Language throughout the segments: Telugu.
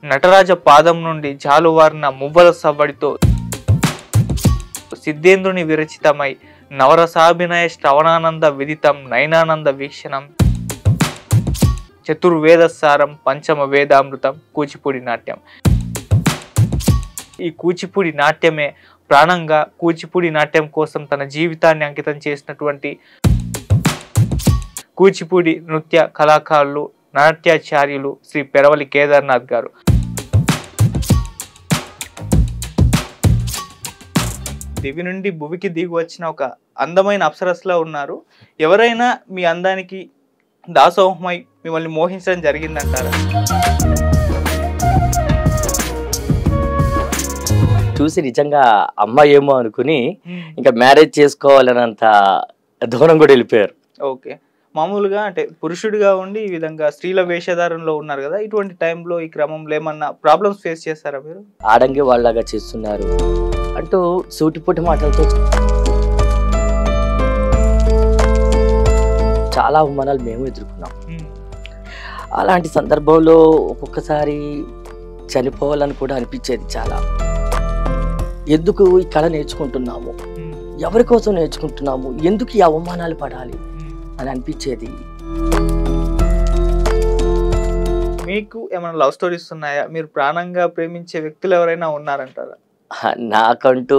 నటరాజ పాదం నుండి జాలువారిన మువ్వల సవ్వడితో సిద్ధేంద్రుని విరచితమై నవరసాభినయ శ్రవణానంద విదితం నయనానంద వీక్షణం చతుర్వేదసారం పంచమ వేదామృతం కూచిపూడి నాట్యం. ఈ కూచిపూడి నాట్యమే ప్రాణంగా కూచిపూడి నాట్యం కోసం తన జీవితాన్ని అంకితం చేసినటువంటి కూచిపూడి నృత్య కళాకారులు నాట్యాచార్యులు శ్రీ పెరవలి కేదార్నాథ్ గారు. దివి నుండి భువికి దిగి వచ్చిన ఒక అందమైన అప్సరస్లా ఉన్నారు. ఎవరైనా మీ అందానికి దాసోహమై మిమ్మల్ని మోహించడం జరిగిందంటారా? చూసి నిజంగా అమ్మాయి ఏమో అనుకుని ఇంకా మ్యారేజ్ చేసుకోవాలనంత దూరం కూడా వెళ్ళిపోయారు. ఓకే, మామూలుగా అంటే పురుషుడిగా ఉండి ఈ విధంగా స్త్రీల వేషధారంలో ఉన్నారు కదా, ఇటువంటి టైంలో ఈ క్రమంలో ఏమన్నా ప్రాబ్లమ్స్ ఫేస్ చేస్తారా మీరు? ఆడంగి వాళ్ళగా చేస్తున్నారు అంటూ సూటిపుటి మాటలతో చాలా అవమానాలు మేము ఎదుర్కొన్నాం. అలాంటి సందర్భంలో ఒక్కొక్కసారి చనిపోవాలని కూడా అనిపించేది. చాలా ఎందుకు ఈ కళ నేర్చుకుంటున్నాము, ఎవరి కోసం నేర్చుకుంటున్నాము, ఎందుకు ఈ అవమానాలు పడాలి అని అనిపించేది. మీకు ఏమైనా లవ్ స్టోరీస్ ఉన్నాయా? మీరు ప్రాణంగా ప్రేమించే వ్యక్తులు ఎవరైనా ఉన్నారంటారా? నాకంటూ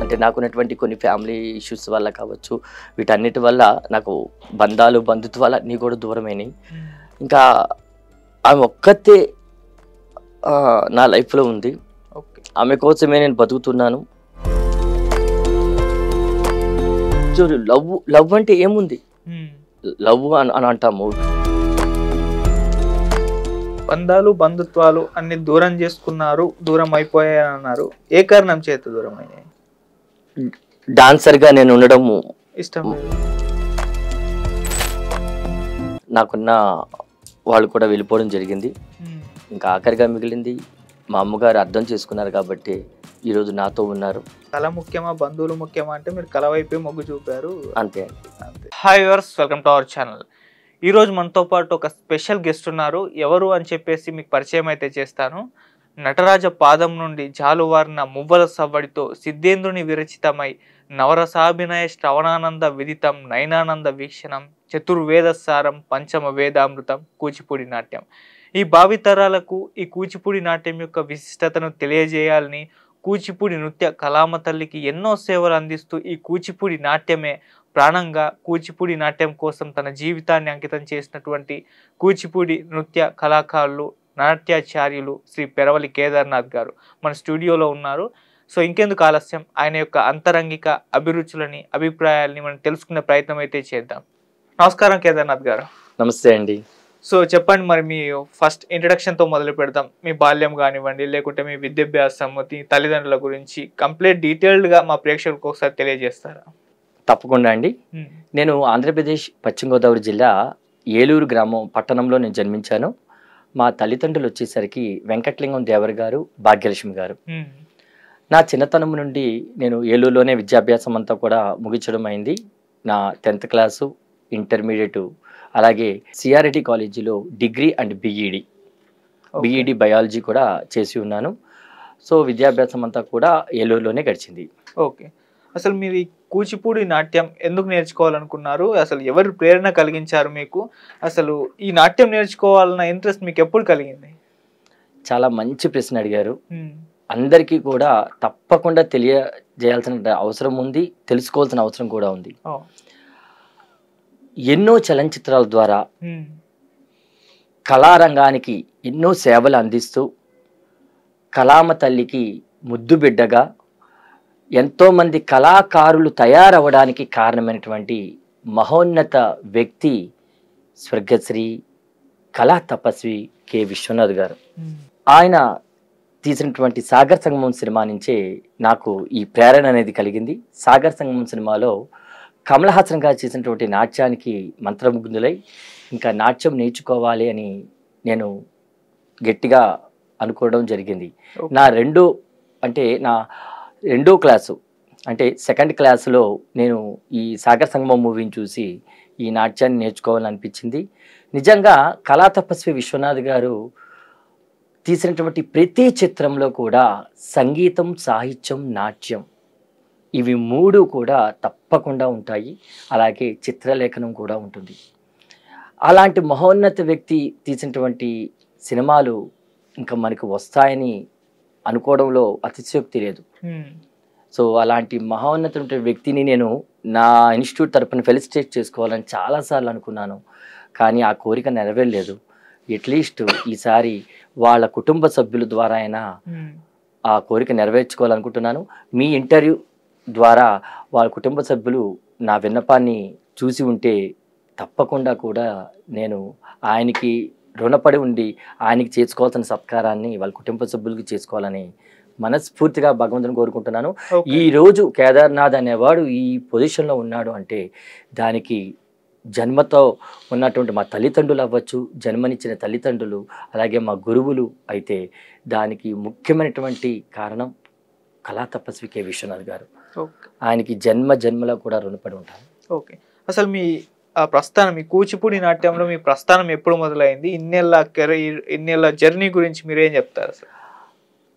అంటే నాకున్నటువంటి కొన్ని ఫ్యామిలీ ఇష్యూస్ వల్ల కావచ్చు, వీటన్నిటి వల్ల నాకు బంధాలు బంధుత్వాలు అన్నీ కూడా దూరమైనవి. ఇంకా ఆమె ఒక్కతే నా లైఫ్లో ఉంది. ఆమె కోసమే నేను బతుకుతున్నాను. లవ్ లవ్ అంటే ఏముంది, లవ్ అని అంటాము. బంధాలు బంధుత్వాలు అన్ని దూరం చేసుకున్నారు, దూరం అయిపోయాయని అన్నారు. ఏ కారణం చేత దూరం అయ్యాయి? డాన్సర్గా నేను ఉండడం ఇష్టం లేదు, నాకున్న వాళ్ళు కూడా వెళ్ళిపోవడం జరిగింది. ఇంకా ఆఖరిగా మిగిలింది మా అమ్మగారు అర్థం చేసుకున్నారు కాబట్టి ఈరోజు నాతో ఉన్నారు. కళ ముఖ్యమా బంధువులు ముఖ్యమా అంటే మీరు కళ వైపే మొగ్గు చూపారు. అంతే. Hi viewers, welcome to our channel. ఈరోజు మనతో పాటు ఒక స్పెషల్ గెస్ట్ ఉన్నారు. ఎవరు అని చెప్పేసి మీకు పరిచయం అయితే చేస్తాను. నటరాజ పాదం నుండి జాలువారిన మువ్వల సవ్వడితో సిద్ధేంద్రుని విరచితమై నవరసాభినయ శ్రవణానంద విదితం నయనానంద వీక్షణం చతుర్వేదసారం పంచమ వేదామృతం కూచిపూడి నాట్యం. ఈ భావితరాలకు ఈ కూచిపూడి నాట్యం యొక్క విశిష్టతను తెలియజేయాలని కూచిపూడి నృత్య కళామ తల్లికి ఎన్నో సేవలు అందిస్తూ ఈ కూచిపూడి నాట్యమే ప్రాణంగా కూచిపూడి నాట్యం కోసం తన జీవితాన్ని అంకితం చేసినటువంటి కూచిపూడి నృత్య కళాకారులు నాట్యాచార్యులు శ్రీ పెరవలి కేదార్నాథ్ గారు మన స్టూడియోలో ఉన్నారు. సో ఇంకెందుకు ఆలస్యం, ఆయన యొక్క అంతరంగిక అభిరుచులని అభిప్రాయాలని మనం తెలుసుకునే ప్రయత్నం అయితే చేద్దాం. నమస్కారం కేదార్నాథ్ గారు. నమస్తే అండి. సో చెప్పండి, మరి మీ ఫస్ట్ ఇంట్రడక్షన్తో మొదలు పెడదాం. మీ బాల్యం కానివ్వండి, లేకుంటే మీ విద్యాభ్యాసం, మీ తల్లిదండ్రుల గురించి కంప్లీట్ డీటెయిల్డ్గా మా ప్రేక్షకులకు ఒకసారి తెలియజేస్తారా? తప్పకుండా అండి. నేను ఆంధ్రప్రదేశ్ పశ్చిమ గోదావరి జిల్లా ఏలూరు గ్రామం పట్టణంలో నేను జన్మించాను. మా తల్లిదండ్రులు వచ్చేసరికి వెంకటలింగం దేవర్ గారు, భాగ్యలక్ష్మి గారు. నా చిన్నతనం నుండి నేను ఏలూరులోనే విద్యాభ్యాసం అంతా కూడా ముగించడం అయింది. నా 10th క్లాసు, ఇంటర్మీడియట్, అలాగే సిఆర్ఐటి కాలేజీలో డిగ్రీ అండ్ బిఈడి బయాలజీ కూడా చేసి ఉన్నాను. సో విద్యాభ్యాసం అంతా కూడా ఏలూరులోనే గడిచింది. ఓకే, అసలు మీరు ఈ కూచిపూడి నాట్యం ఎందుకు నేర్చుకోవాలనుకున్నారు? అసలు ఎవరు ప్రేరణ కలిగించారు మీకు? అసలు ఈ నాట్యం నేర్చుకోవాలన్న ఇంట్రెస్ట్ మీకు ఎప్పుడు కలిగింది? చాలా మంచి ప్రశ్న అడిగారు. అందరికీ కూడా తప్పకుండా తెలియజేయాల్సిన అవసరం ఉంది, తెలుసుకోవాల్సిన అవసరం కూడా ఉంది. ఎన్నో చలనచిత్రాల ద్వారా కళారంగానికి ఎన్నో సేవలు అందిస్తూ కళామ తల్లికి ముద్దు బిడ్డగా ఎంతోమంది కళాకారులు తయారవడానికి కారణమైనటువంటి మహోన్నత వ్యక్తి స్వర్గశ్రీ కళా తపస్వి కె విశ్వనాథ్ గారు. ఆయన తీసినటువంటి సాగర్ సంగమం సినిమా నుంచే నాకు ఈ ప్రేరణ అనేది కలిగింది. సాగర్ సంగమం సినిమాలో కమల్ హాసన్ గారు చేసినటువంటి నాట్యానికి మంత్రముగ్ధులై ఇంకా నాట్యం నేర్చుకోవాలి అని నేను గట్టిగా అనుకోవడం జరిగింది. నా రెండో క్లాసు అంటే సెకండ్ క్లాస్లో నేను ఈ సాగర్ సంగమం మూవీని చూసి ఈ నాట్యాన్ని నేర్చుకోవాలనిపించింది. నిజంగా కళా తపస్వి విశ్వనాథ్ గారు తీసినటువంటి ప్రతి చిత్రంలో కూడా సంగీతం, సాహిత్యం, నాట్యం ఇవి 3 కూడా తప్పకుండా ఉంటాయి. అలాగే చిత్రలేఖనం కూడా ఉంటుంది. అలాంటి మహోన్నత వ్యక్తి తీసినటువంటి సినిమాలు ఇంకా మనకు వస్తాయని అనుకోవడంలో అతిశయోక్తి లేదు. సో అలాంటి మహోన్నత వ్యక్తిని నేను నా ఇన్స్టిట్యూట్ తరపున ఫెలిసిటేట్ చేసుకోవాలని చాలాసార్లు అనుకున్నాను. కానీ ఆ కోరిక నెరవేరలేదు. అట్లీస్ట్ ఈసారి వాళ్ళ కుటుంబ సభ్యుల ద్వారా అయినా ఆ కోరిక నెరవేర్చుకోవాలనుకుంటున్నాను. మీ ఇంటర్వ్యూ ద్వారా వాళ్ళ కుటుంబ సభ్యులు నా విన్నపాన్ని చూసి ఉంటే తప్పకుండా కూడా నేను ఆయనకి రుణపడి ఉండి ఆయనకి చేసుకోవాల్సిన సత్కారాన్ని వాళ్ళ కుటుంబ సభ్యులకి చేసుకోవాలని మనస్ఫూర్తిగా భగవంతుని కోరుకుంటున్నాను. ఈ రోజు కేదార్నాథ్ అనేవాడు ఈ పొజిషన్లో ఉన్నాడు అంటే దానికి జన్మతో ఉన్నటువంటి మా తల్లిదండ్రులు అవ్వచ్చు, జన్మనిచ్చిన తల్లిదండ్రులు, అలాగే మా గురువులు అయితే దానికి ముఖ్యమైనటువంటి కారణం కళా తపస్వి కె విశ్వనాథ్ గారు. ఆయనకి జన్మలో కూడా రుణపడి ఉంటాను. ఓకే, అసలు మీ ప్రస్థానం, మీ కూచిపూడి నాట్యంలో మీ ప్రస్థానం ఎప్పుడు మొదలైంది? ఇన్నేళ్ళ కెరీర్, ఇన్నేళ్ళ జర్నీ గురించి మీరేం చెప్తారు? అసలు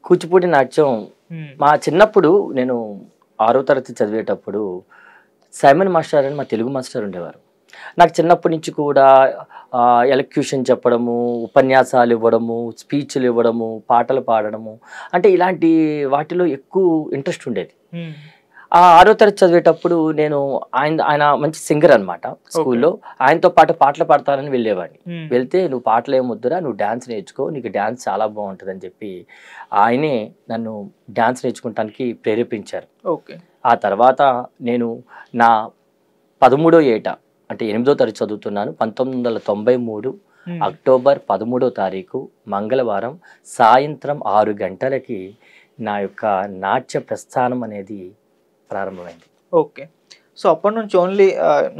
కూచిపూడి నాట్యం మా చిన్నప్పుడు నేను 6వ తరగతి చదివేటప్పుడు సైమన్ మాస్టర్ అని మా తెలుగు మాస్టర్ ఉండేవారు. నాకు చిన్నప్పటి నుంచి కూడా ఎలక్యూషన్ చెప్పడము, ఉపన్యాసాలు ఇవ్వడము, స్పీచ్లు ఇవ్వడము, పాటలు పాడడము అంటే ఇలాంటి వాటిలో ఎక్కువ ఇంట్రెస్ట్ ఉండేది. ఆ 6వ తరగతి చదివేటప్పుడు నేను ఆయన మంచి సింగర్ అనమాట స్కూల్లో. ఆయనతో పాటు పాటలు పాడతానని వెళ్ళేవాడిని. వెళ్తే నువ్వు పాటలు ఏమొద్దురా, నువ్వు డ్యాన్స్ నేర్చుకో, నీకు డ్యాన్స్ చాలా బాగుంటుంది అని చెప్పి ఆయనే నన్ను డ్యాన్స్ నేర్చుకోవటానికి ప్రేరేపించారు. ఆ తర్వాత నేను నా 13వ ఏట అంటే 8వ తరగతి చదువుతున్నాను. 1993 అక్టోబర్ 13వ తారీఖు మంగళవారం సాయంత్రం 6 గంటలకి నా యొక్క నాట్య ప్రస్థానం అనేది ప్రారంభమైంది. ఓకే, సో అప్పటి నుంచి ఓన్లీ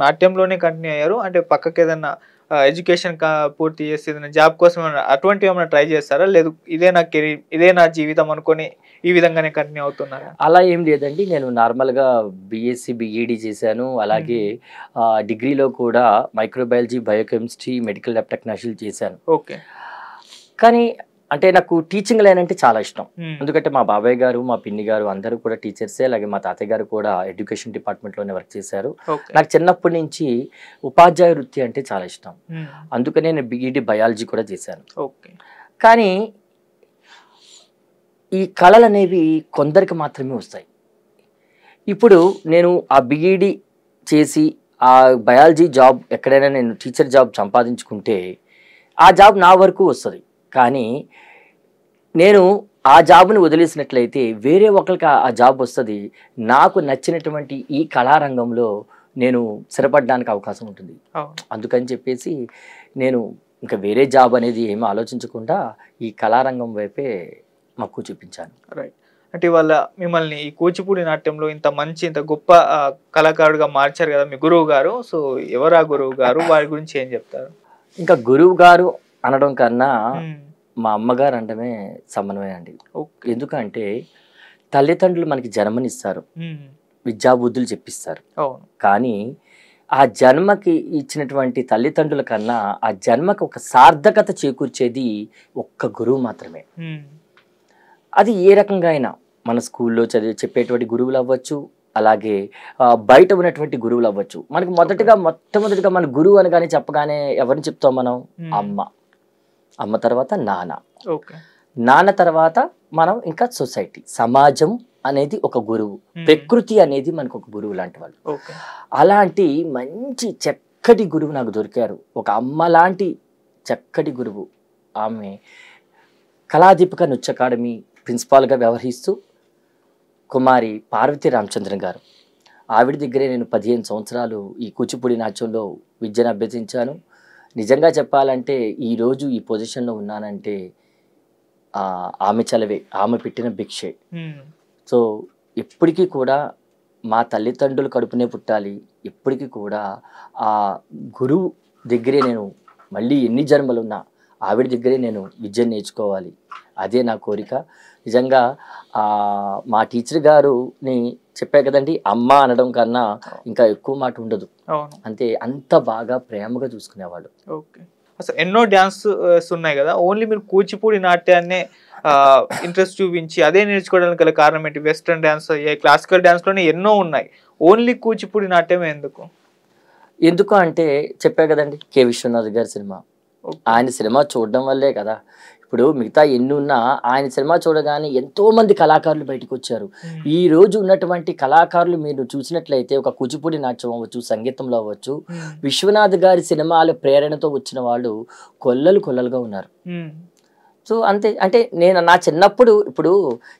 నాట్యంలోనే కంటిన్యూ అయ్యారు? అంటే పక్కకి ఏదైనా ఎడ్యుకేషన్ పూర్తి చేసి ఏదైనా జాబ్ కోసం అటువంటివి ఏమైనా ట్రై చేస్తారా? లేదు ఇదే నా కెరీర్, ఇదే నా జీవితం అనుకొని ఈ విధంగానే కంటిన్యూ అవుతున్నారా? అలా ఏం లేదండి. నేను నార్మల్గా బీఎస్సీ బిఈడి చేశాను. అలాగే డిగ్రీలో కూడా microbiology, biochemistry, medical lab technology చేశాను. ఓకే, కానీ అంటే నాకు టీచింగ్ లైన్ అంటే చాలా ఇష్టం. ఎందుకంటే మా బాబాయ్ గారు, మా పిన్ని గారు అందరూ కూడా టీచర్సే. అలాగే మా తాతయ్య గారు కూడా ఎడ్యుకేషన్ డిపార్ట్మెంట్లోనే వర్క్ చేశారు. నాకు చిన్నప్పటి నుంచి ఉపాధ్యాయ వృత్తి అంటే చాలా ఇష్టం. అందుకనే నేను బిఈడి బయాలజీ కూడా చేశాను. కానీ ఈ కళలు అనేవి కొందరికి మాత్రమే వస్తాయి. ఇప్పుడు నేను ఆ బిఈడి చేసి ఆ బయాలజీ జాబ్ ఎక్కడైనా నేను టీచర్ జాబ్ సంపాదించుకుంటే ఆ జాబ్ నా వరకు వస్తుంది. కానీ నేను ఆ జాబ్ని వదిలేసినట్లయితే వేరే ఒకరికి ఆ జాబ్ వస్తుంది. నాకు నచ్చినటువంటి ఈ కళారంగంలో నేను స్థిరపడడానికి అవకాశం ఉంటుంది. అందుకని చెప్పేసి నేను ఇంకా వేరే జాబ్ అనేది ఏమీ ఆలోచించకుండా ఈ కళారంగం వైపే మక్కువ చూపించాను. రైట్. అంటే ఇవాళ మిమ్మల్ని ఈ కూచిపూడి నాట్యంలో ఇంత మంచి, ఇంత గొప్ప కళాకారుడిగా మార్చారు కదా మీ గురువు గారు. సో ఎవరు ఆ గురువు గారు, వారి గురించి ఏం చెప్తారు? ఇంకా గురువు గారు అనడం కన్నా మా అమ్మగారు అనడమే సమన్వయం అండి. ఎందుకంటే తల్లిదండ్రులు మనకి జన్మనిస్తారు, విద్యాబుద్ధులు చెప్పిస్తారు. కానీ ఆ జన్మకి ఇచ్చినటువంటి తల్లిదండ్రుల కన్నా ఆ జన్మకి ఒక సార్థకత చేకూర్చేది ఒక్క గురువు మాత్రమే. అది ఏ రకంగా అయినా మన స్కూల్లో చెప్పేటువంటి గురువులు అవ్వచ్చు, అలాగే బయట ఉన్నటువంటి గురువులు అవ్వచ్చు. మనకి మొట్టమొదటిగా మన గురువు అనగానే చెప్పగానే ఎవరిని చెప్తాం మనం? అమ్మ తర్వాత నాన్న, నాన్న తర్వాత మనం ఇంకా సొసైటీ, సమాజం అనేది ఒక గురువు, ప్రకృతి అనేది మనకు ఒక గురువు లాంటి వాళ్ళు. అలాంటి మంచి చక్కటి గురువు నాకు దొరికారు. ఒక అమ్మ లాంటి చక్కటి గురువు. ఆమె కళాదీపిక నృత్య అకాడమీ ప్రిన్సిపాల్గా వ్యవహరిస్తూ కుమారి పార్వతి రామచంద్రన్ గారు. ఆవిడ దగ్గరే నేను 15 సంవత్సరాలు ఈ కూచిపూడి నాట్యంలో విద్యను అభ్యసించాను. నిజంగా చెప్పాలంటే ఈరోజు ఈ పొజిషన్లో ఉన్నానంటే ఆమె చలవే, ఆమె పెట్టిన భిక్షే. సో ఎప్పటికీ కూడా మా తల్లిదండ్రులు కడుపునే పుట్టాలి, ఎప్పటికీ కూడా ఆ గురువు దగ్గరే నేను మళ్ళీ ఎన్ని జన్మలున్నా ఆవిడ దగ్గరే నేను విద్యను నేర్చుకోవాలి, అదే నా కోరిక. నిజంగా మా టీచర్ గారుని చెప్పా కదండి, అమ్మ అనడం కన్నా ఇంకా ఎక్కువ మాట ఉండదు. అవును. అంతే, అంత బాగా ప్రేమగా చూసుకునేవాళ్ళు. ఓకే. అసలు ఎన్నో డాన్స్ ఉన్నాయి గదా! ఓన్లీ మీరు కూచిపూడి నాట్యాన్నే ఇంట్రెస్ట్ చూపించి అదే నేర్చుకోవడానికి గల కారణం ఏంటి? వెస్టర్న్ డాన్స్, క్లాసికల్ డాన్స్‌లోనే ఎన్నో ఉన్నాయి. ఓన్లీ కూచిపూడి నాట్యమే ఎందుకు? ఎందుకు అంటే చెప్పా కదండి, కె విశ్వనాథ్ గారి సినిమా. ఓకే. ఆయన సినిమా చూడడం వల్లే కదా. ఇప్పుడు మిగతా ఎన్ని ఉన్నా ఆయన సినిమా చూడగానే ఎంతో మంది కళాకారులు బయటకు వచ్చారు. హ్మ్. ఈ రోజు ఉన్నటువంటి కళాకారులు మీరు చూసినట్లయితే ఒక కూచిపూడి నాట్యం అవ్వచ్చు, సంగీతంలో అవ్వచ్చు, హ్మ్. విశ్వనాథ్ గారి సినిమాల ప్రేరణతో వచ్చిన వాళ్ళు కొల్లలు కొల్లలుగా ఉన్నారు. హ్మ్. సో అంతే, అంటే నేను నా చిన్నప్పుడు, ఇప్పుడు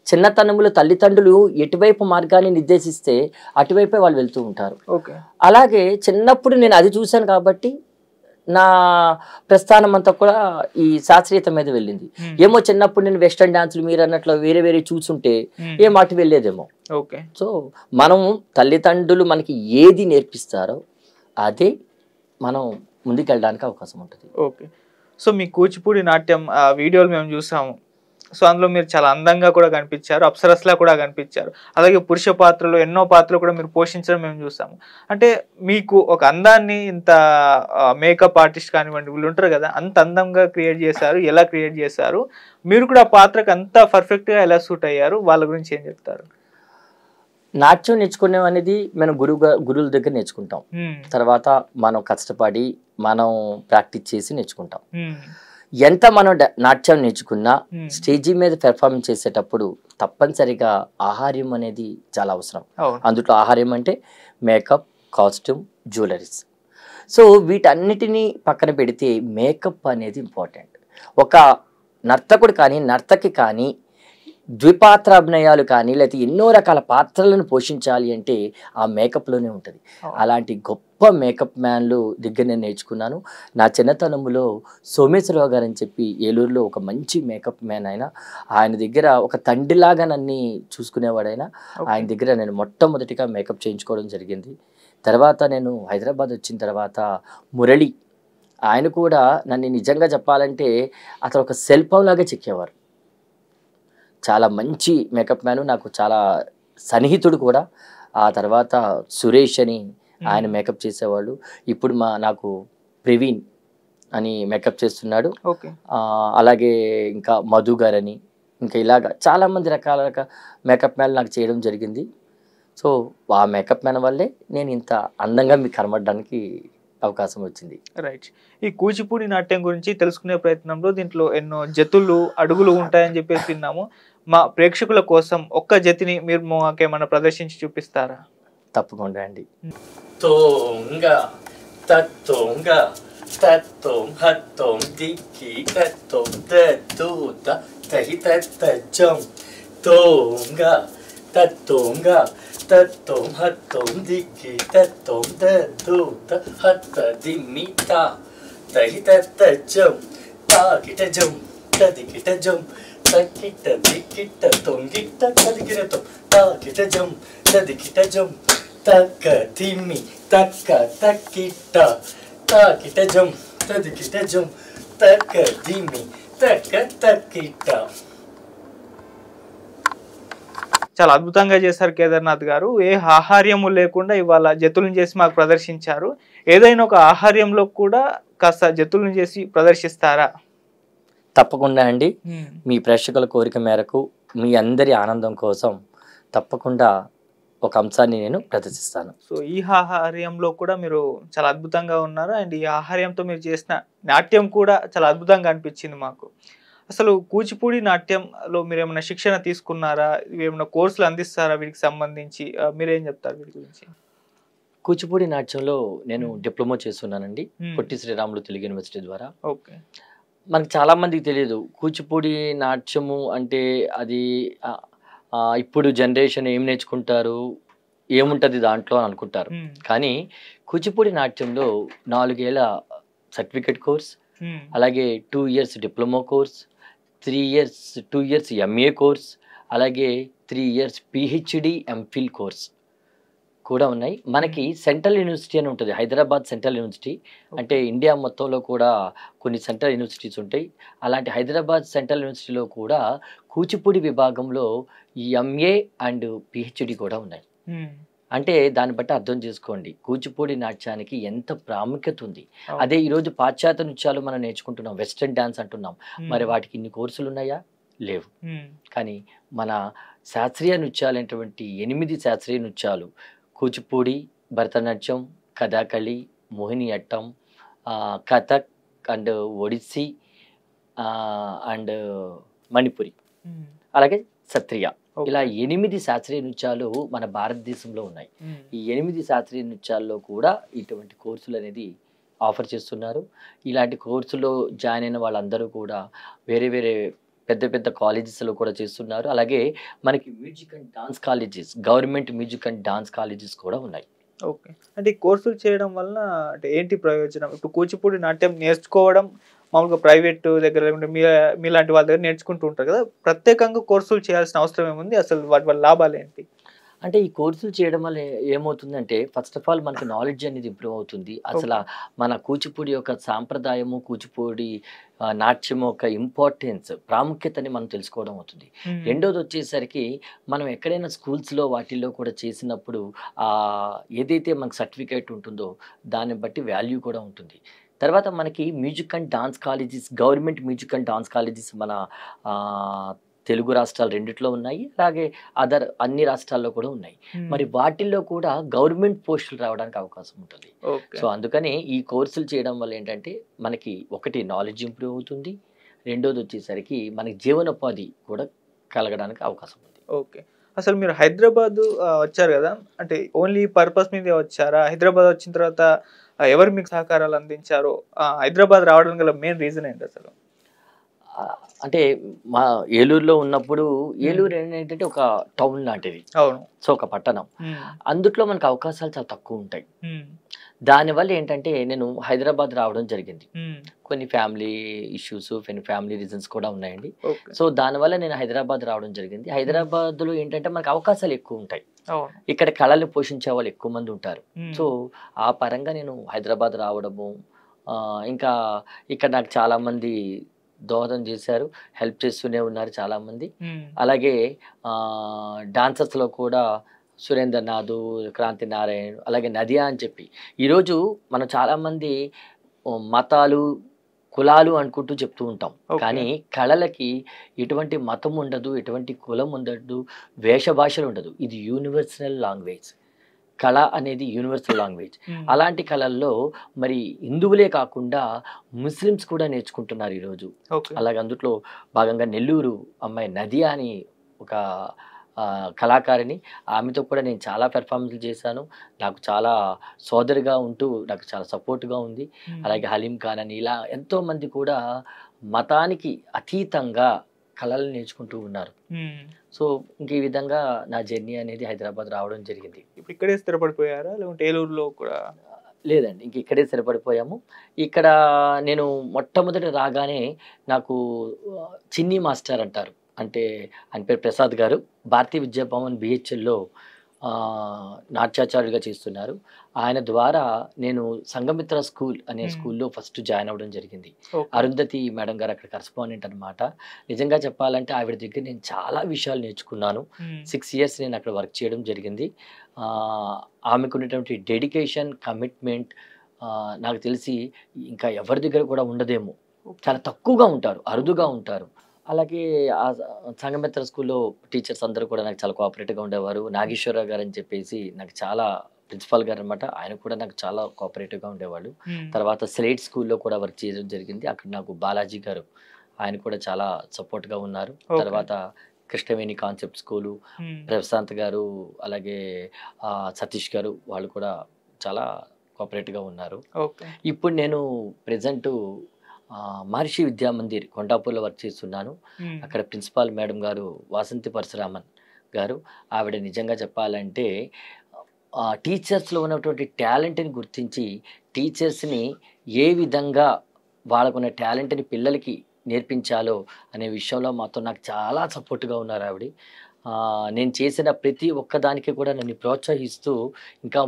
చిన్నతనంలో తల్లిదండ్రులు ఎటువైపు మార్గాన్ని నిర్దేశిస్తే అటువైపే వాళ్ళు వెళ్తూ ఉంటారు. ఓకే. అలాగే చిన్నప్పుడు నేను అది చూశాను కాబట్టి నా ప్రస్థానం అంతా కూడా ఈ శాస్త్రీయత మీద వెళ్ళింది. హ్మ్. ఏమో చిన్నప్పుడు నేను వెస్టర్న్ డాన్సులు మీరు అన్నట్లు వేరే వేరే చూసుంటే హ్మ్. ఏ మాట వెళ్ళేదేమో. ఓకే. సో మనం తల్లిదండ్రులు మనకి ఏది నేర్పిస్తారో అదే మనం ముందుకెళ్ళడానికి అవకాశం ఉంటుంది. ఓకే. సో, మీ కూచిపూడి నాట్యం వీడియోలు మేము చూసాము. సో, అందులో మీరు చాలా అందంగా కూడా కనిపించారు. అప్సరస్‌లా కూడా కనిపించారు. అలాగే పురుష పాత్రలు ఎన్నో పాత్రలు కూడా మీరు పోషించడం మేము చూసాము. అంటే మీకు ఒక అందాన్ని ఇంత మేకప్ ఆర్టిస్ట్ కానివ్వండి వీళ్ళుంటారు గదా! అంత అందంగా క్రియేట్ చేశారు. ఎలా క్రియేట్ చేశారు? మీరు కూడా ఆ పాత్రకు అంత పర్ఫెక్ట్‌గా ఎలా సూట్ అయ్యారు? వాళ్ళ గురించి ఏం చెప్తారు? నాట్యం నేర్చుకునేవి అనేది మనం గురువుల దగ్గర నేర్చుకుంటాం. హ్మ్. తర్వాత మనం కష్టపడి మనం ప్రాక్టీస్ చేసి నేర్చుకుంటాం. హ్మ్. ఎంత మనం నాట్యం నేర్చుకున్నా హ్మ్. స్టేజీ మీద పెర్ఫార్మెన్స్ చేసేటప్పుడు తప్పనిసరిగా ఆహార్యం అనేది చాలా అవసరం. అవును. అందులో ఆహార్యం అంటే మేకప్, కాస్ట్యూమ్, జ్యువెలరీస్. సో వీటన్నిటినీ పక్కన పెడితే మేకప్ అనేది ఇంపార్టెంట్. ఒక నర్తకుడు కానీ నర్తకి కానీ ద్విపాత్రాభినయాలు కానీ లేకపోతే ఎన్నో రకాల పాత్రలను పోషించాలి అంటే ఆ మేకప్లోనే ఉంటుంది. అవును. అలాంటి గొప్ప మేకప్ మ్యాన్లు దగ్గర నేను నేర్చుకున్నాను. నా చిన్నతనంలో సోమేశ్వరరావు గారు అని చెప్పి ఏలూరులో ఒక మంచి మేకప్ మ్యాన్ ఆయన దగ్గర ఒక తండ్రిలాగా నన్ను చూసుకునేవాడైనా. ఆయన ఓకే. దగ్గర నేను మొట్టమొదటిగా మేకప్ చేయించుకోవడం జరిగింది. తర్వాత నేను హైదరాబాద్ వచ్చిన తర్వాత మురళి ఆయన కూడా నన్ను నిజంగా చెప్పాలంటే అతను ఒక శిల్పం లాగా చెక్కేవారు. చాలా మంచి మేకప్ మ్యాన్, నాకు చాలా సన్నిహితుడు కూడా. ఆ తర్వాత సురేష్ అని ఆయన హ్మ్. మేకప్ చేసేవాళ్ళు. ఇప్పుడు నాకు ప్రవీణ్ అని మేకప్ చేస్తున్నాడు. ఓకే. అలాగే ఇంకా మధు గారని, ఇంకా ఇలాగ చాలామంది రకాల మేకప్ మ్యాన్లు నాకు చేయడం జరిగింది. సో ఆ మేకప్ మ్యాన్ వల్లే నేను ఇంత అందంగా మీకు కనబడడానికి అవకాశం వచ్చింది. రైట్. ఈ కూచిపూడి నాట్యం గురించి తెలుసుకునే ప్రయత్నంలో దీంట్లో ఎన్నో జతులు, అడుగులు ఉంటాయని చెప్పేసి విన్నాము. మా ప్రేక్షకుల కోసం ఒక్క జతిని మీరు మాకేమన్నా ప్రదర్శించి చూపిస్తారా? తప్పకుండా అండి. హ్మ్. తోంగ తత్తోంగ తత్తోం హత్తోం దిక్కి తత్తోం దూత తహి తచ్చం తోంగ తత్తోంగ తత్తోం హత్తోం దిక్కి తత్తోం దూత హత్త దిమ్మిత తహి తచ్చం తాకిటజం తదికిటజం తక్కిట దిక్కిట తొంగిట తదికిరతం తాకిటజం తదికిటజం తక్క తిమ్మి తక్క తక్కిట తాకిటజం తదికిటజం తక్క తిమ్మి తక్క తక్కిట. చాలా అద్భుతంగా చేశారు కేదార్నాథ్ గారు. ఏ ఆహార్యము లేకుండా ఇవాళ జతులను చేసి మాకు ప్రదర్శించారు. ఏదైనా ఒక ఆహార్యంలో కూడా కాస్త జతులను చేసి ప్రదర్శిస్తారా? తప్పకుండా అండి. మీ ప్రేక్షకుల కోరిక మేరకు మీ అందరి ఆనందం కోసం తప్పకుండా ఒక అంశాన్ని నేను ప్రదర్శిస్తాను. సో ఈ ఆహార్యంలో కూడా మీరు చాలా అద్భుతంగా ఉన్నారు. అండ్ ఈ ఆహార్యంతో మీరు చేసిన నాట్యం కూడా చాలా అద్భుతంగా అనిపించింది మాకు. అసలు కూచిపూడి నాట్యంలో మీరు ఏమైనా శిక్షణ తీసుకున్నారా? ఏమైనా కోర్సులు అందిస్తారా వీటికి సంబంధించి? మీరేం చెప్తారు వీటి గురించి? కూచిపూడి నాట్యంలో నేను డిప్లొమా చేస్తున్నానండి, పొట్టి శ్రీరాములు తెలుగు యూనివర్సిటీ ద్వారా. ఓకే. మనకు చాలా మందికి తెలియదు కూచిపూడి నాట్యము అంటే అది ఇప్పుడు జనరేషన్ ఏం నేర్చుకుంటారు, ఏముంటుంది దాంట్లో అని అనుకుంటారు. కానీ కూచిపూడి నాట్యంలో 4 ఏళ్ల సర్టిఫికెట్ కోర్స్, అలాగే 2 years diploma course, 2 years MA course, అలాగే 3 ఇయర్స్ పిహెచ్డి ఎంఫిల్ కోర్స్ కూడా ఉన్నాయి. మనకి సెంట్రల్ యూనివర్సిటీ అని ఉంటుంది, హైదరాబాద్ సెంట్రల్ యూనివర్సిటీ. అంటే ఇండియా మొత్తంలో కూడా కొన్ని సెంట్రల్ యూనివర్సిటీస్ ఉంటాయి. అలాంటి హైదరాబాద్ సెంట్రల్ యూనివర్సిటీలో కూడా కూచిపూడి విభాగంలో ఎంఏ అండ్ పిహెచ్డి కూడా ఉన్నాయి. అంటే దాన్ని బట్టి అర్థం చేసుకోండి కూచిపూడి నాట్యానికి ఎంత ప్రాముఖ్యత ఉంది. అదే ఈరోజు పాశ్చాత్య నృత్యాలు మనం నేర్చుకుంటున్నాం, వెస్ట్రన్ డాన్స్ అంటున్నాం. మరి వాటికి ఇన్ని కోర్సులు ఉన్నాయా? లేవు. కానీ మన శాస్త్రీయ నృత్యాలైనటువంటి 8 శాస్త్రీయ నృత్యాలు కూచిపూడి, భరతనాట్యం, కథాకళి, మోహిని అట్టం, కథక్ అండ్ ఒడిస్సీ అండ్ మణిపురి, అలాగే సత్రియ, ఇలా 8 శాస్త్రీయ నృత్యాలు మన భారతదేశంలో ఉన్నాయి. ఈ 8 శాస్త్రీయ నృత్యాల్లో కూడా ఇటువంటి కోర్సులు అనేది ఆఫర్ చేస్తున్నారు. ఇలాంటి కోర్సులో జాయిన్ అయిన వాళ్ళందరూ కూడా వేరే వేరే పెద్ద పెద్ద కాలేజెస్లో కూడా చేస్తున్నారు. అలాగే మనకి music and dance colleges, government music and dance colleges కూడా ఉన్నాయి. ఓకే. అంటే ఈ కోర్సులు చేయడం వలన అంటే ఏంటి ప్రయోజనం? ఇప్పుడు కూచిపూడి నాట్యం నేర్చుకోవడం మామూలుగా ప్రైవేట్ దగ్గర లేకుంటే మీలాంటి వాళ్ళ దగ్గర నేర్చుకుంటూ ఉంటారు కదా, ప్రత్యేకంగా కోర్సులు చేయాల్సిన అవసరం ఏముంది? అసలు వాటి వల్ల లాభాలు ఏంటి? అంటే ఈ కోర్సులు చేయడం వల్ల ఏమవుతుందంటే ఫస్ట్ ఆఫ్ ఆల్ మనకి నాలెడ్జ్ అనేది ఇంప్రూవ్ అవుతుంది. అసలు మన కూచిపూడి యొక్క సాంప్రదాయము, కూచిపూడి నాట్యం యొక్క ఇంపార్టెన్స్, ప్రాముఖ్యతని మనం తెలుసుకోవడం అవుతుంది. రెండోది వచ్చేసరికి మనం ఎక్కడైనా స్కూల్స్లో వాటిల్లో కూడా చేసినప్పుడు ఏదైతే మనకు సర్టిఫికేట్ ఉంటుందో దాన్ని బట్టి వాల్యూ కూడా ఉంటుంది. తర్వాత మనకి music and dance colleges, government music and dance colleges మన తెలుగు రాష్ట్రాలు రెండిట్లో ఉన్నాయి, అలాగే అన్ని రాష్ట్రాల్లో కూడా ఉన్నాయి. మరి వాటిల్లో కూడా గవర్నమెంట్ పోస్టులు రావడానికి అవకాశం ఉంటుంది. సో అందుకని ఈ కోర్సులు చేయడం వల్ల ఏంటంటే మనకి ఒకటి నాలెడ్జ్ ఇంప్రూవ్ అవుతుంది, రెండోది వచ్చేసరికి మనకి జీవనోపాధి కూడా కలగడానికి అవకాశం ఉంది. ఓకే. అసలు మీరు హైదరాబాద్ వచ్చారు కదా, అంటే ఓన్లీ పర్పస్ మీదే వచ్చారా? హైదరాబాద్ వచ్చిన తర్వాత ఎవరు మీకు సహకారాలు అందించారు? హైదరాబాద్ రావడం గల మెయిన్ రీజన్ ఏంటి అసలు? అంటే మా ఏలూరులో ఉన్నప్పుడు, ఏలూరు ఏంటంటే ఒక టౌన్ లాంటిది. అవును. సో ఒక పట్టణం, అందుట్లో మనకు అవకాశాలు చాలా తక్కువ ఉంటాయి. దానివల్ల ఏంటంటే నేను హైదరాబాద్ రావడం జరిగింది. కొన్ని ఫ్యామిలీ ఇష్యూస్, కొన్ని ఫ్యామిలీ రీజన్స్ కూడా ఉన్నాయండి. సో దానివల్ల నేను హైదరాబాద్ రావడం జరిగింది. హైదరాబాద్లో ఏంటంటే మనకు అవకాశాలు ఎక్కువ ఉంటాయి, ఇక్కడ కళలు పోషించే వాళ్ళు ఎక్కువ మంది ఉంటారు. సో ఆ పరంగా నేను హైదరాబాద్ రావడము, ఇంకా ఇక్కడ నాకు చాలా మంది దోహదం చేశారు, హెల్ప్ చేస్తూనే ఉన్నారు చాలామంది. అలాగే డాన్సర్స్లో కూడా సురేంద్రనాథ్, క్రాంతి నారాయణ్, అలాగే నదియా అని చెప్పి ఈరోజు మనం చాలామంది మతాలు, కులాలు అనుకుంటూ చెప్తూ ఉంటాం. కానీ కళలకి ఎటువంటి మతం ఉండదు, ఎటువంటి కులం ఉండదు, వేషభాషలు ఉండదు. ఇది యూనివర్సల్ లాంగ్వేజ్. కళ అనేది యూనివర్సల్ లాంగ్వేజ్. అలాంటి కళల్లో మరి హిందువులే కాకుండా ముస్లిమ్స్ కూడా నేర్చుకుంటున్నారు ఈరోజు. అలాగే అందులో భాగంగా నెల్లూరు అమ్మాయి నదియా అని ఒక కళాకారిణి, ఆమెతో కూడా నేను చాలా పెర్ఫార్మెన్స్లు చేశాను. నాకు చాలా సోదరిగా ఉంటూ నాకు చాలా సపోర్ట్గా ఉంది. అలాగే హలీం ఖాన్ అని, ఇలా ఎంతోమంది కూడా మతానికి అతీతంగా కళలు నేర్చుకుంటూ ఉన్నారు. సో ఇంక ఈ విధంగా నా జర్నీ అనేది హైదరాబాద్ రావడం జరిగింది. ఇప్పుడు ఇక్కడే స్థిరపడిపోయారా లేకుంటే ఏలూరులో కూడా? లేదండి, ఇంక ఇక్కడే స్థిరపడిపోయాము. ఇక్కడ నేను మొట్టమొదటి రాగానే నాకు చిన్ని మాస్టర్ అంటారు, అంటే ఆయన పేరు ప్రసాద్ గారు, భారతీయ విద్యాభవన్ బిహెచ్ఎల్లో నాట్యాచార్యుడిగా చేస్తున్నారు. ఆయన ద్వారా నేను సంఘమిత్ర స్కూల్ అనే స్కూల్లో ఫస్ట్ జాయిన్ అవ్వడం జరిగింది. అరుంధతి మేడం గారు అక్కడ కరెస్పాండెంట్ అనమాట. నిజంగా చెప్పాలంటే ఆవిడ దగ్గర నేను చాలా విషయాలు నేర్చుకున్నాను. 6 years నేను అక్కడ వర్క్ చేయడం జరిగింది. ఆమెకు ఉన్నటువంటి డెడికేషన్, కమిట్మెంట్ నాకు తెలిసి ఇంకా ఎవరి దగ్గర కూడా ఉండదేమో. చాలా తక్కువగా ఉంటారు, అరుదుగా ఉంటారు. అలాగే ఆ సంఘమిత్ర స్కూల్లో టీచర్స్ అందరూ కూడా నాకు చాలా కోఆపరేటివ్గా ఉండేవారు. నాగేశ్వరరావు గారు అని చెప్పేసి నాకు చాలా ప్రిన్సిపాల్ గారు అనమాట, ఆయన కూడా నాకు చాలా కోఆపరేటివ్గా ఉండేవాళ్ళు. తర్వాత స్లేట్ స్కూల్లో కూడా వర్క్ చేయడం జరిగింది. అక్కడ నాకు బాలాజీ గారు, ఆయన కూడా చాలా సపోర్ట్గా ఉన్నారు. తర్వాత కృష్ణవేణి కాన్సెప్ట్ స్కూలు, ప్రశాంత్ గారు, అలాగే సతీష్ గారు, వాళ్ళు కూడా చాలా కోఆపరేటివ్గా ఉన్నారు. ఇప్పుడు నేను ప్రెజెంట్ మహర్షి విద్యా మందిర్ కొండాపూర్లో వర్క్ చేస్తున్నాను. అక్కడ ప్రిన్సిపాల్ మేడం గారు వాసంతి పరశురామన్ గారు, ఆవిడ నిజంగా చెప్పాలంటే టీచర్స్లో ఉన్నటువంటి టాలెంట్ని గుర్తించి టీచర్స్ని ఏ విధంగా వాళ్ళకున్న టాలెంట్ని పిల్లలకి నేర్పించాలో అనే విషయంలో మాతో నాకు చాలా సపోర్ట్గా ఉన్నారు ఆవిడ. నేను చేసిన ప్రతి ఒక్కదానికి కూడా నన్ను ప్రోత్సహిస్తూ ఇంకా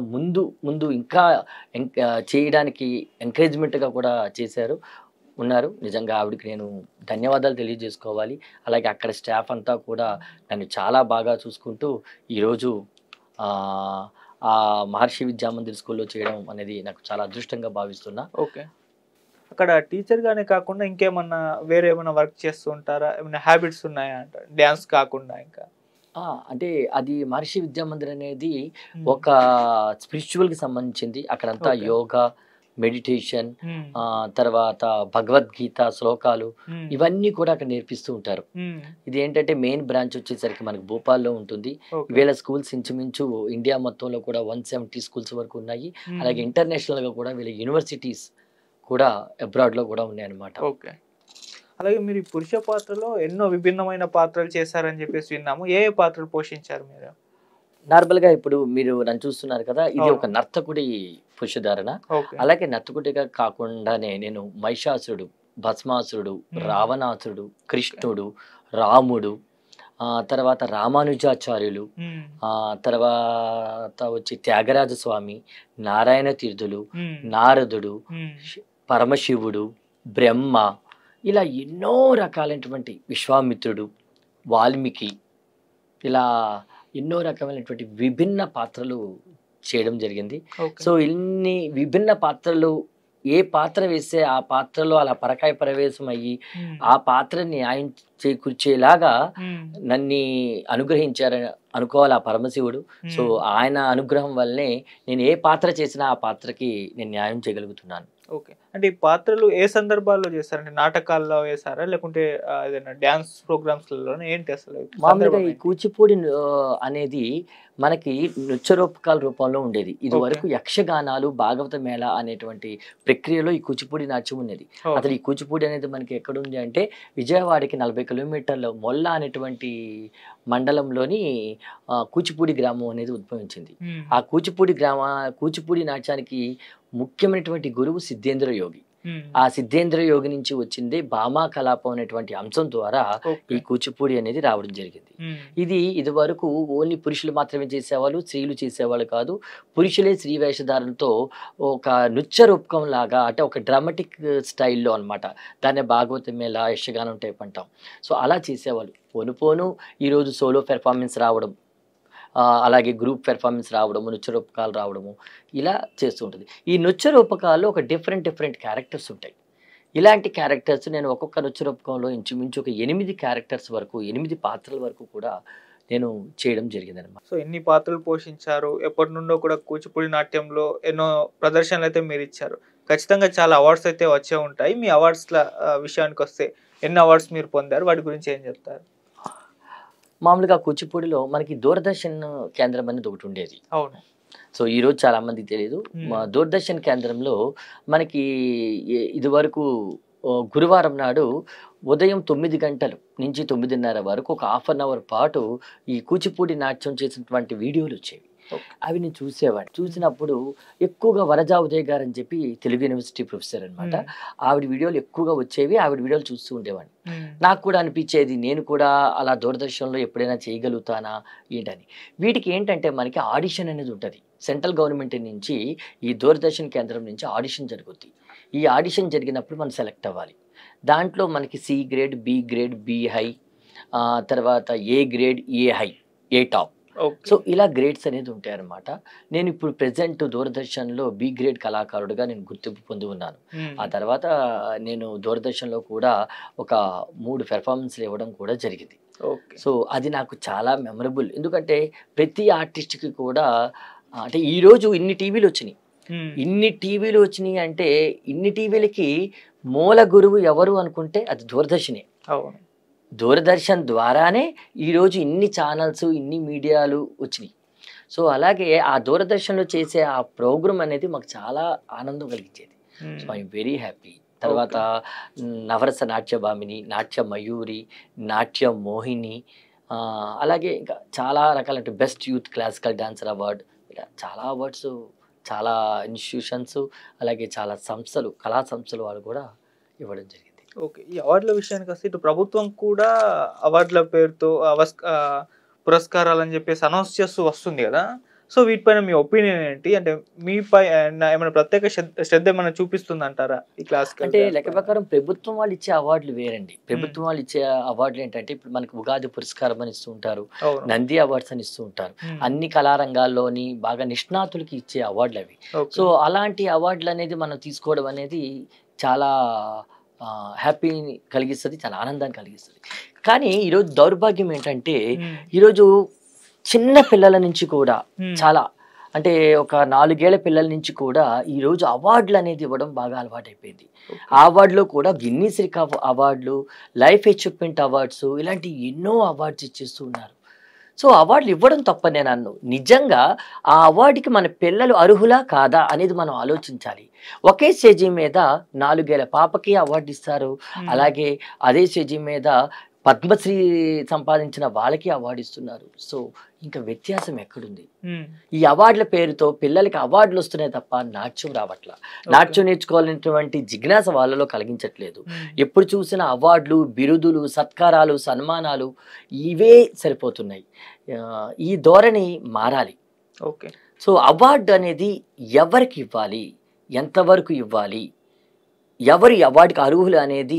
ముందు ఇంకా చేయడానికి ఎంకరేజ్మెంట్గా కూడా చేశారు, ఉన్నారు. నిజంగా ఆవిడకి నేను ధన్యవాదాలు తెలియజేసుకోవాలి. అలాగే అక్కడ స్టాఫ్ అంతా కూడా నన్ను చాలా బాగా చూసుకుంటూ ఈరోజు ఆ, ఆ మహర్షి విద్యామందిర్ స్కూల్లో చేయడం అనేది నాకు చాలా అదృష్టంగా భావిస్తున్నా. ఓకే. అక్కడ టీచర్ గానే కాకుండా ఇంకేమన్నా వేరే ఏమైనా వర్క్ చేస్తూ ఉంటారా? ఏమైనా హ్యాబిట్స్ ఉన్నాయా అంట? డాన్స్ కాకుండా ఇంకా? ఆ! అంటే అది మహర్షి విద్యామందిర్ అనేది హ్మ్. ఒక స్పిరిచువల్‌కి సంబంధించింది. అక్కడంతా ఓకే. యోగా, మెడిటేషన్, హ్మ్. తర్వాత భగవద్గీత శ్లోకాలు హ్మ్. ఇవన్నీ కూడా అక్కడ నేర్పిస్తూ ఉంటారు. హ్మ్. ఇది ఏంటంటే మెయిన్ బ్రాంచ్ వచ్చేసరికి మనకు భోపాల్‌లో ఉంటుంది. ఓకే. ఈవేళ స్కూల్స్ ఇంచుమించు ఇండియా మొత్తంలో కూడా 170 స్కూల్స్ వరకు ఉన్నాయి. హ్మ్. అలాగే ఇంటర్నేషనల్‌గా కూడా వీళ్ళ యూనివర్సిటీస్ కూడా అబ్రాడ్‌లో కూడా ఉన్నాయన్నమాట. ఓకే. అలాగే మీరు ఈ పురుష పాత్రలో ఎన్నో విభిన్నమైన పాత్రలు చేశారని చెప్పేసి విన్నాము. ఏ ఏ పాత్రలు పోషించారు మీరు? నార్మల్‌గా ఇప్పుడు మీరు నన్ను చూస్తున్నారు కదా! ఇది అవును. ఒక నర్తకుడి పురుషధారణ. ఓకే. అలాగే నర్తకుడిగా కాకుండానే నేను మహిషాసురుడు, భస్మాసురుడు, హ్మ్. రావణాసురుడు, ఓకే. కృష్ణుడు, రాముడు, తర్వాత రామానుజాచార్యులు, హ్మ్. తర్వాత వచ్చి త్యాగరాజ స్వామి, నారాయణ తీర్థులు, హ్మ్. నారదుడు, హ్మ్. పరమశివుడు, బ్రహ్మ, ఇలా ఎన్నో రకాలైనటువంటి విశ్వామిత్రుడు, వాల్మీకి, ఇలా ఎన్నో రకమైనటువంటి విభిన్న పాత్రలు చేయడం జరిగింది. ఓకే. సో, ఇన్ని విభిన్న పాత్రలు ఏ పాత్ర వేస్తే ఆ పాత్రలో అలా పరకాయ ప్రవేశం అయ్యి, హ్మ్. ఆ పాత్రని న్యాయం చేకూర్చేలాగా హ్మ్. నన్ని అనుగ్రహించారని అనుకోవాలి ఆ పరమశివుడు. సో, హ్మ్. ఆయన అనుగ్రహం వల్లనే నేను ఏ పాత్ర చేసినా ఆ పాత్రకి నేను న్యాయం చేయగలుగుతున్నాను. ఓకే. అంటే ఈ పాత్రలు ఏ సందర్భాల్లో చేశారండి? నాటకాల్లో వేశారా? లేకుంటే ఏదైనా డాన్స్ ప్రోగ్రామ్స్‌లలోనా? ఏంటి అసలు మామూలుగా సందర్భం ఈ ఏంటి? కూచిపూడి అనేది మనకి నృత్యరూపకాల రూపంలో ఉండేది. ఓకే. ఇదివరకు యక్షగానాలు, భాగవత మేళ అనేటువంటి ప్రక్రియలో ఈ కూచిపూడి నాట్యం ఉన్నది. ఓకే. అసలు ఈ కూచిపూడి అనేది మనకి ఎక్కడుంది అంటే విజయవాడకి 40 కిలోమీటర్ల మొల్ల అనేటువంటి మండలంలోని కూచిపూడి గ్రామం అనేది ఉద్భవించింది. హ్మ్. ఆ కూచిపూడి నాట్యానికి ముఖ్యమైనటువంటి గురువు సిద్ధేంద్ర యోగి. హ్మ్. ఆ సిద్ధేంద్ర యోగి నుంచి వచ్చిందే భామా కలాపం అనేటువంటి అంశం ద్వారా ఓకే. ఈ కూచిపూడి అనేది రావడం జరిగింది. హ్మ్. ఇది ఇదివరకు ఓన్లీ పురుషులు మాత్రమే చేసేవాళ్ళు. స్త్రీలు చేసేవాళ్ళు కాదు. పురుషులే స్త్రీ వేషధారణతో ఒక నృత్య రూపకంలాగా అంటే ఒక డ్రామాటిక్ స్టైల్‌లో అన్నమాట. దాన్నే భాగవతం మేళ, యక్షగానం టైప్ అంటాం. సో, అలా చేసేవాళ్ళు. పోను పోను ఈరోజు సోలో పెర్ఫార్మన్స్ రావడం, అలాగే గ్రూప్ పెర్ఫార్మన్స్ రావడము, నృత్య రూపకాలు రావడము ఇలా చేస్తూ ఉంటది. ఈ నృత్య రూపకాల్లో ఒక డిఫరెంట్ క్యారెక్టర్స్ ఉంటాయి. ఇలాంటి క్యారెక్టర్స్ నేను ఒక్కొక్క నృత్య రూపకంలో ఇంచుమించు ఒక 8 క్యారెక్టర్స్ వరకు, 8 పాత్రల వరకు కూడా నేను చేయడం జరిగిందనమాట. సో, ఎన్ని పాత్రలు పోషించారు. ఎప్పటినుండో కూడా కూచిపూడి నాట్యంలో ఎన్నో ప్రదర్శనలైతే మీరిచ్చారు. ఖచ్చితంగా చాలా అవార్డ్స్ అయితే వచ్చే ఉంటాయి. మీ అవార్డ్స్‌ల విషయానికొస్తే ఎన్ని అవార్డ్స్ మీరు పొందారు? వాటి గురించి ఏం చెప్తారు? మామూలుగా కూచిపూడిలో మనకి దూరదర్శన్ కేంద్రం అనేది ఒకటుండేది. అవును. సో, ఈరోజు చాలా మందికి తెలీదు. హ్మ్. మా దూరదర్శన్ కేంద్రంలో మనకి ఇదివరకు గురువారం నాడు ఉదయం 9 గంటలు నుంచి 9:30 వరకు ఒక హాఫ్ అన్ అవర్ పాటు ఈ కూచిపూడి నాట్యం చేసినటువంటి వీడియోలొచ్చేవి. ఓకే. అవి నేను చూసేవాడిని. హ్మ్. చూసినప్పుడు ఎక్కువగా వనజా ఉదయ్ గారని చెప్పి తెలుగు యూనివర్సిటీ ప్రొఫెసర్ అనమాట. హ్మ్. ఆవిడ వీడియోలు ఎక్కువగా వచ్చేవి. ఆవిడ వీడియోలు చూస్తూ ఉండేవాడిని. హ్మ్. నాకు కూడా అనిపిచ్చేది నేను కూడా అలా దూరదర్శన్‌లో ఎప్పుడైనా చేయగలుగుతానా ఏంటని. వీటికి ఏంటంటే మనకి ఆడిషన్ అనేది ఉంటది. సెంట్రల్ గవర్నమెంట్ నుంచి ఈ దూరదర్శన్ కేంద్రం నుంచి ఆడిషన్ జరుగుద్ది. ఈ ఆడిషన్ జరిగినప్పుడు మనం సెలెక్ట్ అవ్వాలి. దాంట్లో మనకి C grade, B grade, B high, తర్వాత A grade, A high, A top. Okay. So, ఇలా గ్రేడ్స్ అనేది ఉంటాయన్నమాట. నేనిప్పుడు ప్రెజెంట్ దూరదర్శన్‌లో బి గ్రేడ్ కళాకారుడిగా నేను గుర్తింపు పొంది ఉన్నాను. హ్మ్. ఆ తర్వాత నేను దూరదర్శన్‌లో కూడా ఒక 3 పెర్ఫార్మన్స్‌లు ఇవ్వడం కూడా జరిగింది. ఓకే. సో, అది నాకు చాలా మెమరబుల్. ఎందుకంటే ప్రతి ఆర్టిస్ట్‌కి కూడా అంటే ఈరోజు ఇన్ని టీవీలొచ్చినియి. హ్మ్. ఇన్ని టీవీలొచ్చినియి అంటే ఇన్ని టీవీలకి మూల గురువు ఎవరు అనుకుంటే అది దూరదర్శనే. అవును. దూరదర్శన్ ద్వారానే ఈరోజు ఇన్ని ఛానల్స్, ఇన్ని మీడియాలు వచ్చినియి. సో, అలాగే ఆ దూరదర్శన్‌లో చేసే ఆ ప్రోగ్రామ్ అనేది మాకు చాలా ఆనందం కలిగించేది. సో, హ్మ్. I am very happy. తర్వాత ఓకే. నవరస నాట్యభామిని, నాట్య మయూరి, నాట్య మోహిని, అలాగే ఇంకా చాలా రకాలైన best youth classical dancer award, ఇలా చాలా అవార్డ్స్, చాలా ఇన్‌స్టిట్యూషన్స్, అలాగే చాలా సంస్థలు, కళా సంస్థలు వాళ్ళు కూడా ఇవ్వడం జరిగింది. ఓకే. ఈ అవార్డుల విషయానికొస్తే ఇటు ప్రభుత్వం కూడా అవార్డుల పేరుతో పురస్కారాలని జెప్పేసి అనౌన్స్ చేస్తూ వస్తుంది గదా! సో వీటిపైన మీ ఒపీనియన్ ఏంటి? అంటే మీపై ఏమైనా ప్రత్యేక శ్రద్ధ ఏమైనా చూపిస్తుంది అంటారా ఈ క్లాసికల్ అంటే లెక్క ప్రకారం ప్రభుత్వం వాళ్ళు ఇచ్చే అవార్డులు వేరండి. ప్రభుత్వం వాళ్ళు ఇచ్చే అవార్డులు ఏంటంటే ఇప్పుడు మనకు ఉగాది పురస్కారం అని ఇస్తూ ఉంటారు, నంది అవార్డ్స్ అని ఇస్తూ ఉంటారు. అన్ని కళారంగాల్లోని బాగా నిష్ణాతులకి ఇచ్చే అవార్డులు అవి. సో అలాంటి అవార్డులు అనేది మనం తీసుకోవడం అనేది చాలా హ్యాపీని కలిగిస్తుంది, చాలా ఆనందాన్ని కలిగిస్తుంది. కానీ ఈరోజు దౌర్భాగ్యం ఏంటంటే ఈరోజు చిన్న పిల్లల నుంచి కూడా చాలా అంటే ఒక 4 ఏళ్ల పిల్లల నుంచి కూడా ఈరోజు అవార్డులు అనేది ఇవ్వడం బాగా అలవాటైపోయింది. ఆ అవార్డులో కూడా గిన్నీస్ రికార్డ్ అవార్డులు, లైఫ్ అచీవ్మెంట్ అవార్డ్స్ ఇలాంటి ఎన్నో అవార్డ్స్ ఇచ్చేస్తూ ఉన్నారు. సో అవార్డులు ఇవ్వడం తప్ప నేను అన్ను. నిజంగా ఆ అవార్డుకి మన పిల్లలు అర్హులా కాదా అనేది మనం ఆలోచించాలి. ఒకే స్టేజీ మీద 4 ఏళ్ల పాపకి అవార్డు ఇస్తారు, అలాగే అదే స్టేజీ మీద పద్మశ్రీ సంపాదించిన వాళ్ళకి అవార్డు ఇస్తున్నారు. సో ఇంకా వ్యత్యాసం ఎక్కడుంది? ఈ అవార్డుల పేరుతో పిల్లలకి అవార్డులు వస్తున్నాయి తప్ప నాట్యం రావట్లా. నాట్యం నేర్చుకోవాలనేటువంటి జిజ్ఞాస వాళ్ళలో కలిగించట్లేదు. ఎప్పుడు చూసిన అవార్డులు, బిరుదులు, సత్కారాలు, సన్మానాలు ఇవే సరిపోతున్నాయి. ఈ ధోరణి మారాలి. ఓకే. సో అవార్డు అనేది ఎవరికి ఇవ్వాలి, ఎంతవరకు ఇవ్వాలి, ఎవరు అవార్డుకి అర్హులు అనేది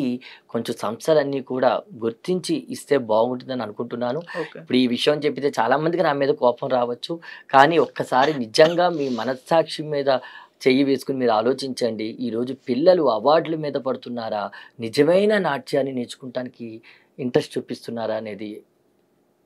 కొంచెం సంస్థలన్నీ కూడా గుర్తించి ఇస్తే బాగుంటుందని అనుకుంటున్నాను. ఇప్పుడు ఈ విషయం చెప్పితే చాలా మందికి నా మీద కోపం రావచ్చు, కానీ ఒక్కసారి నిజంగా మీ మనస్సాక్షి మీద చెయ్యి వేసుకుని మీరు ఆలోచించండి. ఈరోజు పిల్లలు అవార్డుల మీద పడుతున్నారా, నిజమైన నాట్యాన్ని నేర్చుకుంటానికి ఇంట్రెస్ట్ చూపిస్తున్నారా అనేది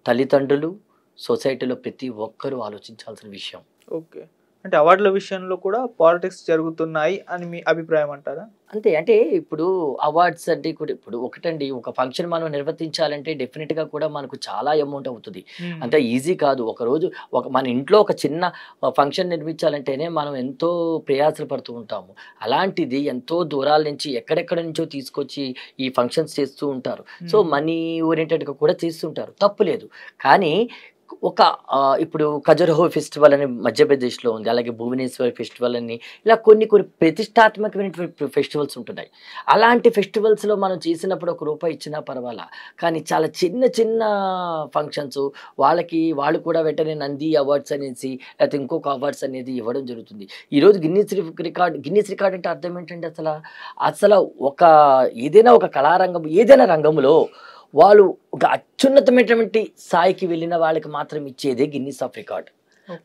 తల్లిదండ్రులు, సొసైటీలో ప్రతి ఒక్కరూ ఆలోచించాల్సిన విషయం. ఓకే. అంటే అవార్డుల విషయంలో కూడా పాలిటిక్స్ జరుగుతున్నాయి అని మీ అభిప్రాయం అంటారా? అంతే. అంటే ఇప్పుడు అవార్డ్స్ అంటే కూడా ఇప్పుడు ఒకటండి, ఒక ఫంక్షన్ మనం నిర్వర్తించాలంటే డెఫినెట్గా కూడా మనకు చాలా అమౌంట్ అవుతుంది. అంత ఈజీ కాదు. ఒకరోజు మన ఇంట్లో ఒక చిన్న ఫంక్షన్ నిర్మించాలంటేనే మనం ఎంతో ప్రయాసలు పడుతూ ఉంటాము. అలాంటిది ఎంతో దూరాల నుంచి ఎక్కడెక్కడ నుంచో తీసుకొచ్చి ఈ ఫంక్షన్స్ చేస్తూ ఉంటారు. సో మనీ ఓరియంటెడ్గా కూడా చేస్తుంటారు, తప్పులేదు. కానీ ఇప్పుడు ఖజురహో ఫెస్టివల్ అని మధ్యప్రదేశ్లో ఉంది, అలాగే భువనేశ్వర్ ఫెస్టివల్ అని, ఇలా కొన్ని ప్రతిష్టాత్మకమైనటువంటి ఫెస్టివల్స్ ఉంటున్నాయి. అలాంటి ఫెస్టివల్స్లో మనం చేసినప్పుడు ₹1 ఇచ్చినా పర్వాలా, కానీ చాలా చిన్న చిన్న ఫంక్షన్స్ వాళ్ళు కూడా వెంటనే నంది అవార్డ్స్ అనేసి లేకపోతే ఇంకొక అవార్డ్స్ అనేది ఇవ్వడం జరుగుతుంది. ఈరోజు గిన్నీస్ రికార్డ్ అంటే అర్థం ఏంటంటే అసలు ఏదైనా ఒక కళారంగం, ఏదైనా రంగంలో వాళ్ళు ఒక అత్యున్నతమైనటువంటి స్థాయికి వెళ్ళిన వాళ్ళకి మాత్రం ఇచ్చేదే గిన్నీస్ ఆఫ్ రికార్డ్.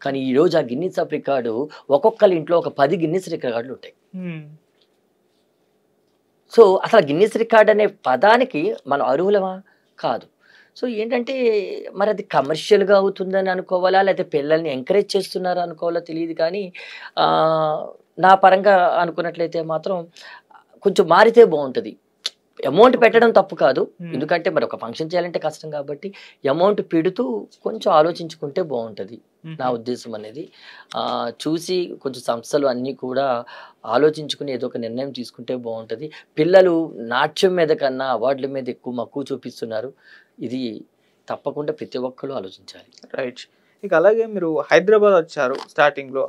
కానీ ఈరోజు ఆ గిన్నీస్ ఆఫ్ రికార్డు ఒక్కొక్కరి ఇంట్లో ఒక 10 గిన్నీస్ రికార్డులు ఉంటాయి. సో అసలు గిన్నీస్ రికార్డ్ అనే పదానికి మనం అర్హులమా? కాదు. సో ఏంటంటే మరి అది కమర్షియల్గా అవుతుందని అనుకోవాలా, లేకపోతే పిల్లల్ని ఎంకరేజ్ చేస్తున్నారా అనుకోవాలా తెలియదు. కానీ నా పరంగా అనుకున్నట్లయితే మాత్రం కొంచెం మారితే బాగుంటుంది. అమౌంట్ పెట్టడం తప్పు కాదు, ఎందుకంటే మరి ఒక ఫంక్షన్ చేయాలంటే కష్టం కాబట్టి అమౌంట్ పెడుతూ కొంచెం ఆలోచించుకుంటే బాగుంటుంది నా ఉద్దేశం అనేది. చూసి కొంచెం సంస్థలు అన్నీ కూడా ఆలోచించుకుని ఏదో ఒక నిర్ణయం తీసుకుంటే బాగుంటుంది. పిల్లలు నాట్యం మీద కన్నా అవార్డుల మీద ఎక్కువ మక్కువ చూపిస్తున్నారు. ఇది తప్పకుండా ప్రతి ఒక్కరు ఆలోచించాలి. రైట్. ఇక అలాగే మీరు హైదరాబాద్ వచ్చారు. స్టార్టింగ్లో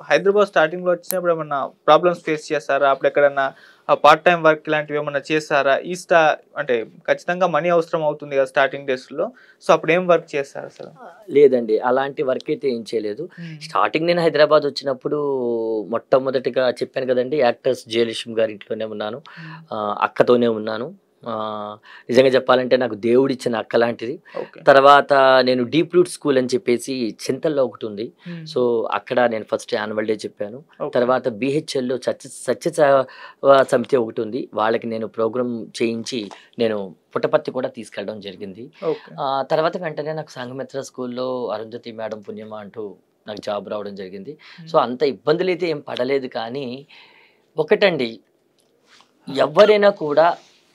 వచ్చినప్పుడు ఏమన్నా ప్రాబ్లమ్స్ ఫేస్ చేస్తారా? అప్పుడు ఎక్కడన్నా పార్ట్ టైం వర్క్ ఇలాంటివి ఏమన్నా చేస్తారా? అంటే ఖచ్చితంగా మనీ అవసరం అవుతుంది కదా స్టార్టింగ్ డేస్లో. సో అప్పుడు ఏం వర్క్ చేస్తారు అసలు? లేదండి, అలాంటి వర్క్ అయితే ఏం చేయలేదు. స్టార్టింగ్ నేను హైదరాబాద్ వచ్చినప్పుడు మొట్టమొదటిగా చెప్పాను కదండి, యాక్టర్స్ జయలక్ష్మి గారి ఇంట్లోనే ఉన్నాను, అక్కతోనే ఉన్నాను. నిజంగా చెప్పాలంటే నాకు దేవుడిచ్చిన అక్క లాంటిది. తర్వాత నేను డీప్ రూట్ స్కూల్ అని చెప్పేసి చింతల్లో ఒకటి ఉంది. సో అక్కడ నేను ఫస్ట్ యాన్యువల్ డే చెప్పాను. తర్వాత BHLలో సత్య సమితి ఒకటి ఉంది, వాళ్ళకి నేను ప్రోగ్రామ్ చేయించి నేను పుట్టపర్తి కూడా తీసుకెళ్ళడం జరిగింది. తర్వాత వెంటనే నాకు సంఘమిత్ర స్కూల్లో అరుంధతి మేడం పుణ్యమా అంటూ నాకు జాబ్ రావడం జరిగింది. సో అంత ఇబ్బందులు అయితే ఏం పడలేదు. కానీ ఒకటండి, ఎవరైనా కూడా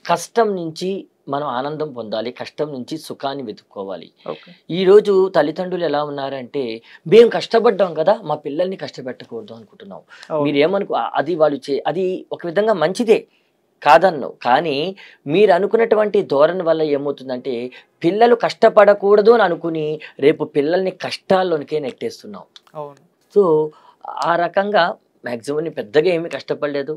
కష్టం నుంచి మనం ఆనందం పొందాలి, కష్టం నుంచి సుఖాన్ని వెతుక్కోవాలి. ఈరోజు తల్లిదండ్రులు ఎలా ఉన్నారంటే, మేము కష్టపడ్డాం కదా, మా పిల్లల్ని కష్టపెట్టకూడదు అనుకుంటున్నాం. మీరేమనుకో, అది అది ఒక విధంగా మంచిదే కాదన్నావు, కానీ మీరు అనుకున్నటువంటి ధోరణి వల్ల ఏమవుతుందంటే పిల్లలు కష్టపడకూడదు అని అనుకుని రేపు పిల్లల్ని కష్టాల్లోనికే నెట్టేస్తున్నాం. సో ఆ రకంగా మ్యాక్సిమం పెద్దగా ఏమీ కష్టపడలేదు.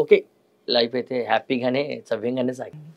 ఓకే, లైఫ్ అయితే హ్యాపీగానే సవ్యంగానే సాగింది.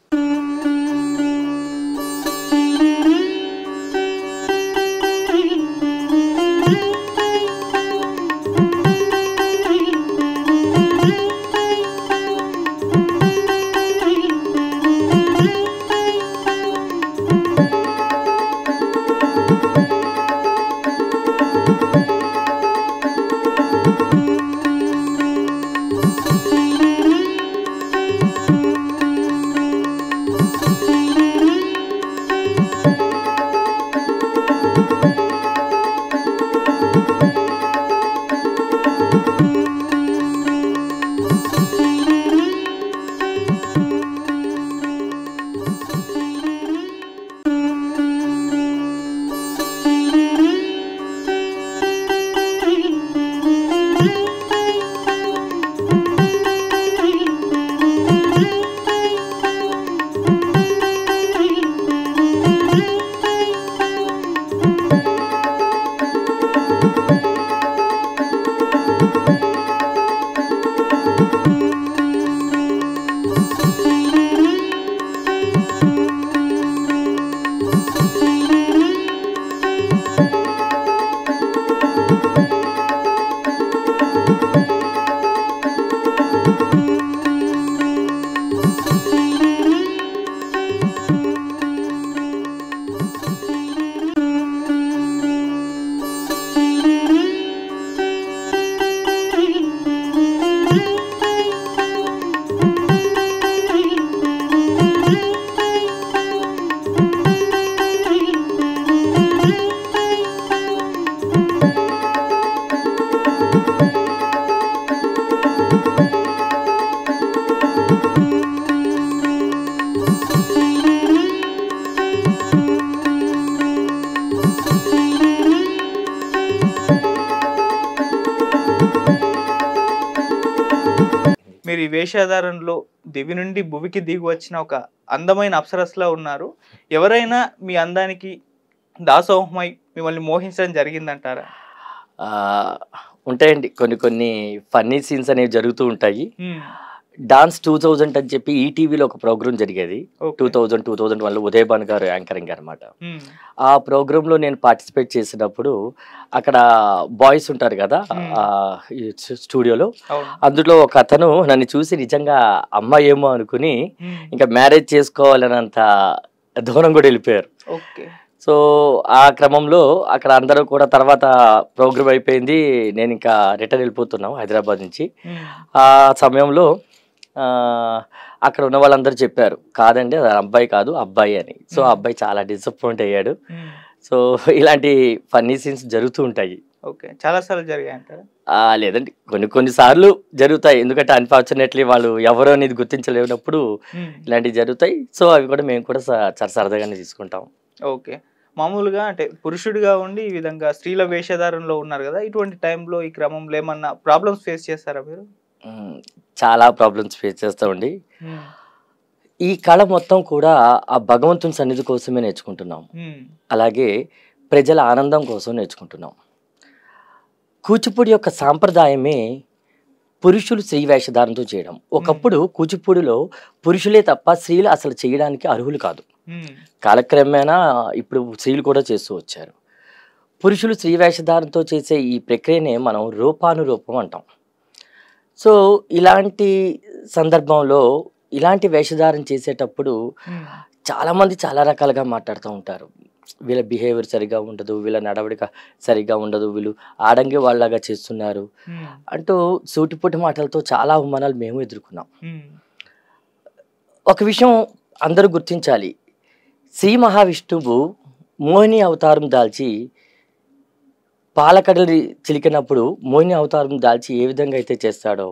మీరు ఈ వేషధారణలో దివి నుండి భువికి దిగి వచ్చిన ఒక అందమైన అప్సరస్లా ఉన్నారు. ఎవరైనా మీ అందానికి దాసోహమై మిమ్మల్ని మోహించడం జరిగిందంటారా? ఉంటాయండి, కొన్ని కొన్ని ఫన్నీ సీన్స్ అనేవి జరుగుతూ ఉంటాయి. హ్మ్. డాన్స్ 2000 అని చెప్పి ఈటీవీలో ఒక ప్రోగ్రామ్ జరిగేది. ఓకే. 2001లో ఉదయ్ భాను గారు యాంకరింగ్ అనమాట. హ్మ్. ఆ ప్రోగ్రాంలో నేను పార్టిసిపేట్ చేసినప్పుడు అక్కడ బాయ్స్ ఉంటారు కదా ఈ స్టూడియోలో, అవును. అందులో ఒక అతను నన్ను చూసి నిజంగా అమ్మాయి ఏమో అనుకుని హ్మ్. ఇంకా మ్యారేజ్ చేసుకోవాలనంత దూరం కూడా వెళ్ళిపోయారు. ఓకే. సో ఆ క్రమంలో అక్కడ అందరూ కూడా తర్వాత ప్రోగ్రామ్ అయిపోయింది, నేను ఇంకా రిటర్న్ వెళ్ళిపోతున్నాం హైదరాబాద్ నుంచి. హ్మ్. ఆ సమయంలో అక్కడ ఉన్న వాళ్ళందరూ చెప్పారు, కాదండి అది అబ్బాయి కాదు అబ్బాయి అని. సో ఆ అబ్బాయి చాలా డిసప్పాయింట్ అయ్యాడు. హ్మ్. సో ఇలాంటి ఫన్నీ సీన్స్ జరుగుతూ ఉంటాయి. ఓకే. చాలా సార్లు జరిగాయంటారా? లేదండి, కొన్ని కొన్ని సార్లు జరుగుతాయి. ఎందుకంటే అన్ఫార్చునేట్లీ వాళ్ళు ఎవరో అనేది గుర్తించలేనప్పుడు హ్మ్. ఇలాంటివి జరుగుతాయి. సో అవి కూడా మేము కూడా సరదాగానే తీసుకుంటాం. ఓకే. మామూలుగా అంటే పురుషుడిగా ఉండి ఈ విధంగా స్త్రీల వేషధారణలో ఉన్నారు కదా! ఇటువంటి టైంలో ఈ క్రమంలో ఏమన్నా ప్రాబ్లమ్స్ ఫేస్ చేస్తారా మీరు? చాలా ప్రాబ్లమ్స్ ఫేస్ చేస్తామండి. హ్మ్. ఈ కళ మొత్తం కూడా ఆ భగవంతుని సన్నిధి కోసమే నేర్చుకుంటున్నాం. హ్మ్. అలాగే ప్రజల ఆనందం కోసం నేర్చుకుంటున్నాం. కూచిపూడి యొక్క సాంప్రదాయమే పురుషులు స్త్రీ వేషధారణతో చేయడం. ఒకప్పుడు కూచిపూడిలో పురుషులే తప్ప స్త్రీలు అసలు చేయడానికి అర్హులు కాదు. హ్మ్. కాలక్రమేణా ఇప్పుడు స్త్రీలు కూడా చేస్తూ వచ్చారు. పురుషులు స్త్రీ వేషధారణతో చేసే ఈ ప్రక్రియనే మనం రూపానురూపం అంటాం. సో ఇలాంటి సందర్భంలో ఇలాంటి వేషధారణ చేసేటప్పుడు హ్మ్. చాలామంది చాలా రకాలుగా మాట్లాడుతూ ఉంటారు. వీళ్ళ బిహేవియర్ సరిగా ఉండదు, వీళ్ళ నడవడిక సరిగా ఉండదు, వీళ్ళు ఆడంగి వాళ్ళలాగా చేస్తున్నారు హ్మ్. అంటూ సూటిపుటి మాటలతో చాలా అవమానాలు మేము ఎదుర్కొన్నాం. హ్మ్. ఒక విషయం అందరూ గుర్తించాలి, శ్రీ మహావిష్ణువు మోహిని అవతారం దాల్చి పాలకడలి చిలికినప్పుడు మోహిని అవతారం దాల్చి ఏ విధంగా అయితే చేస్తాడో,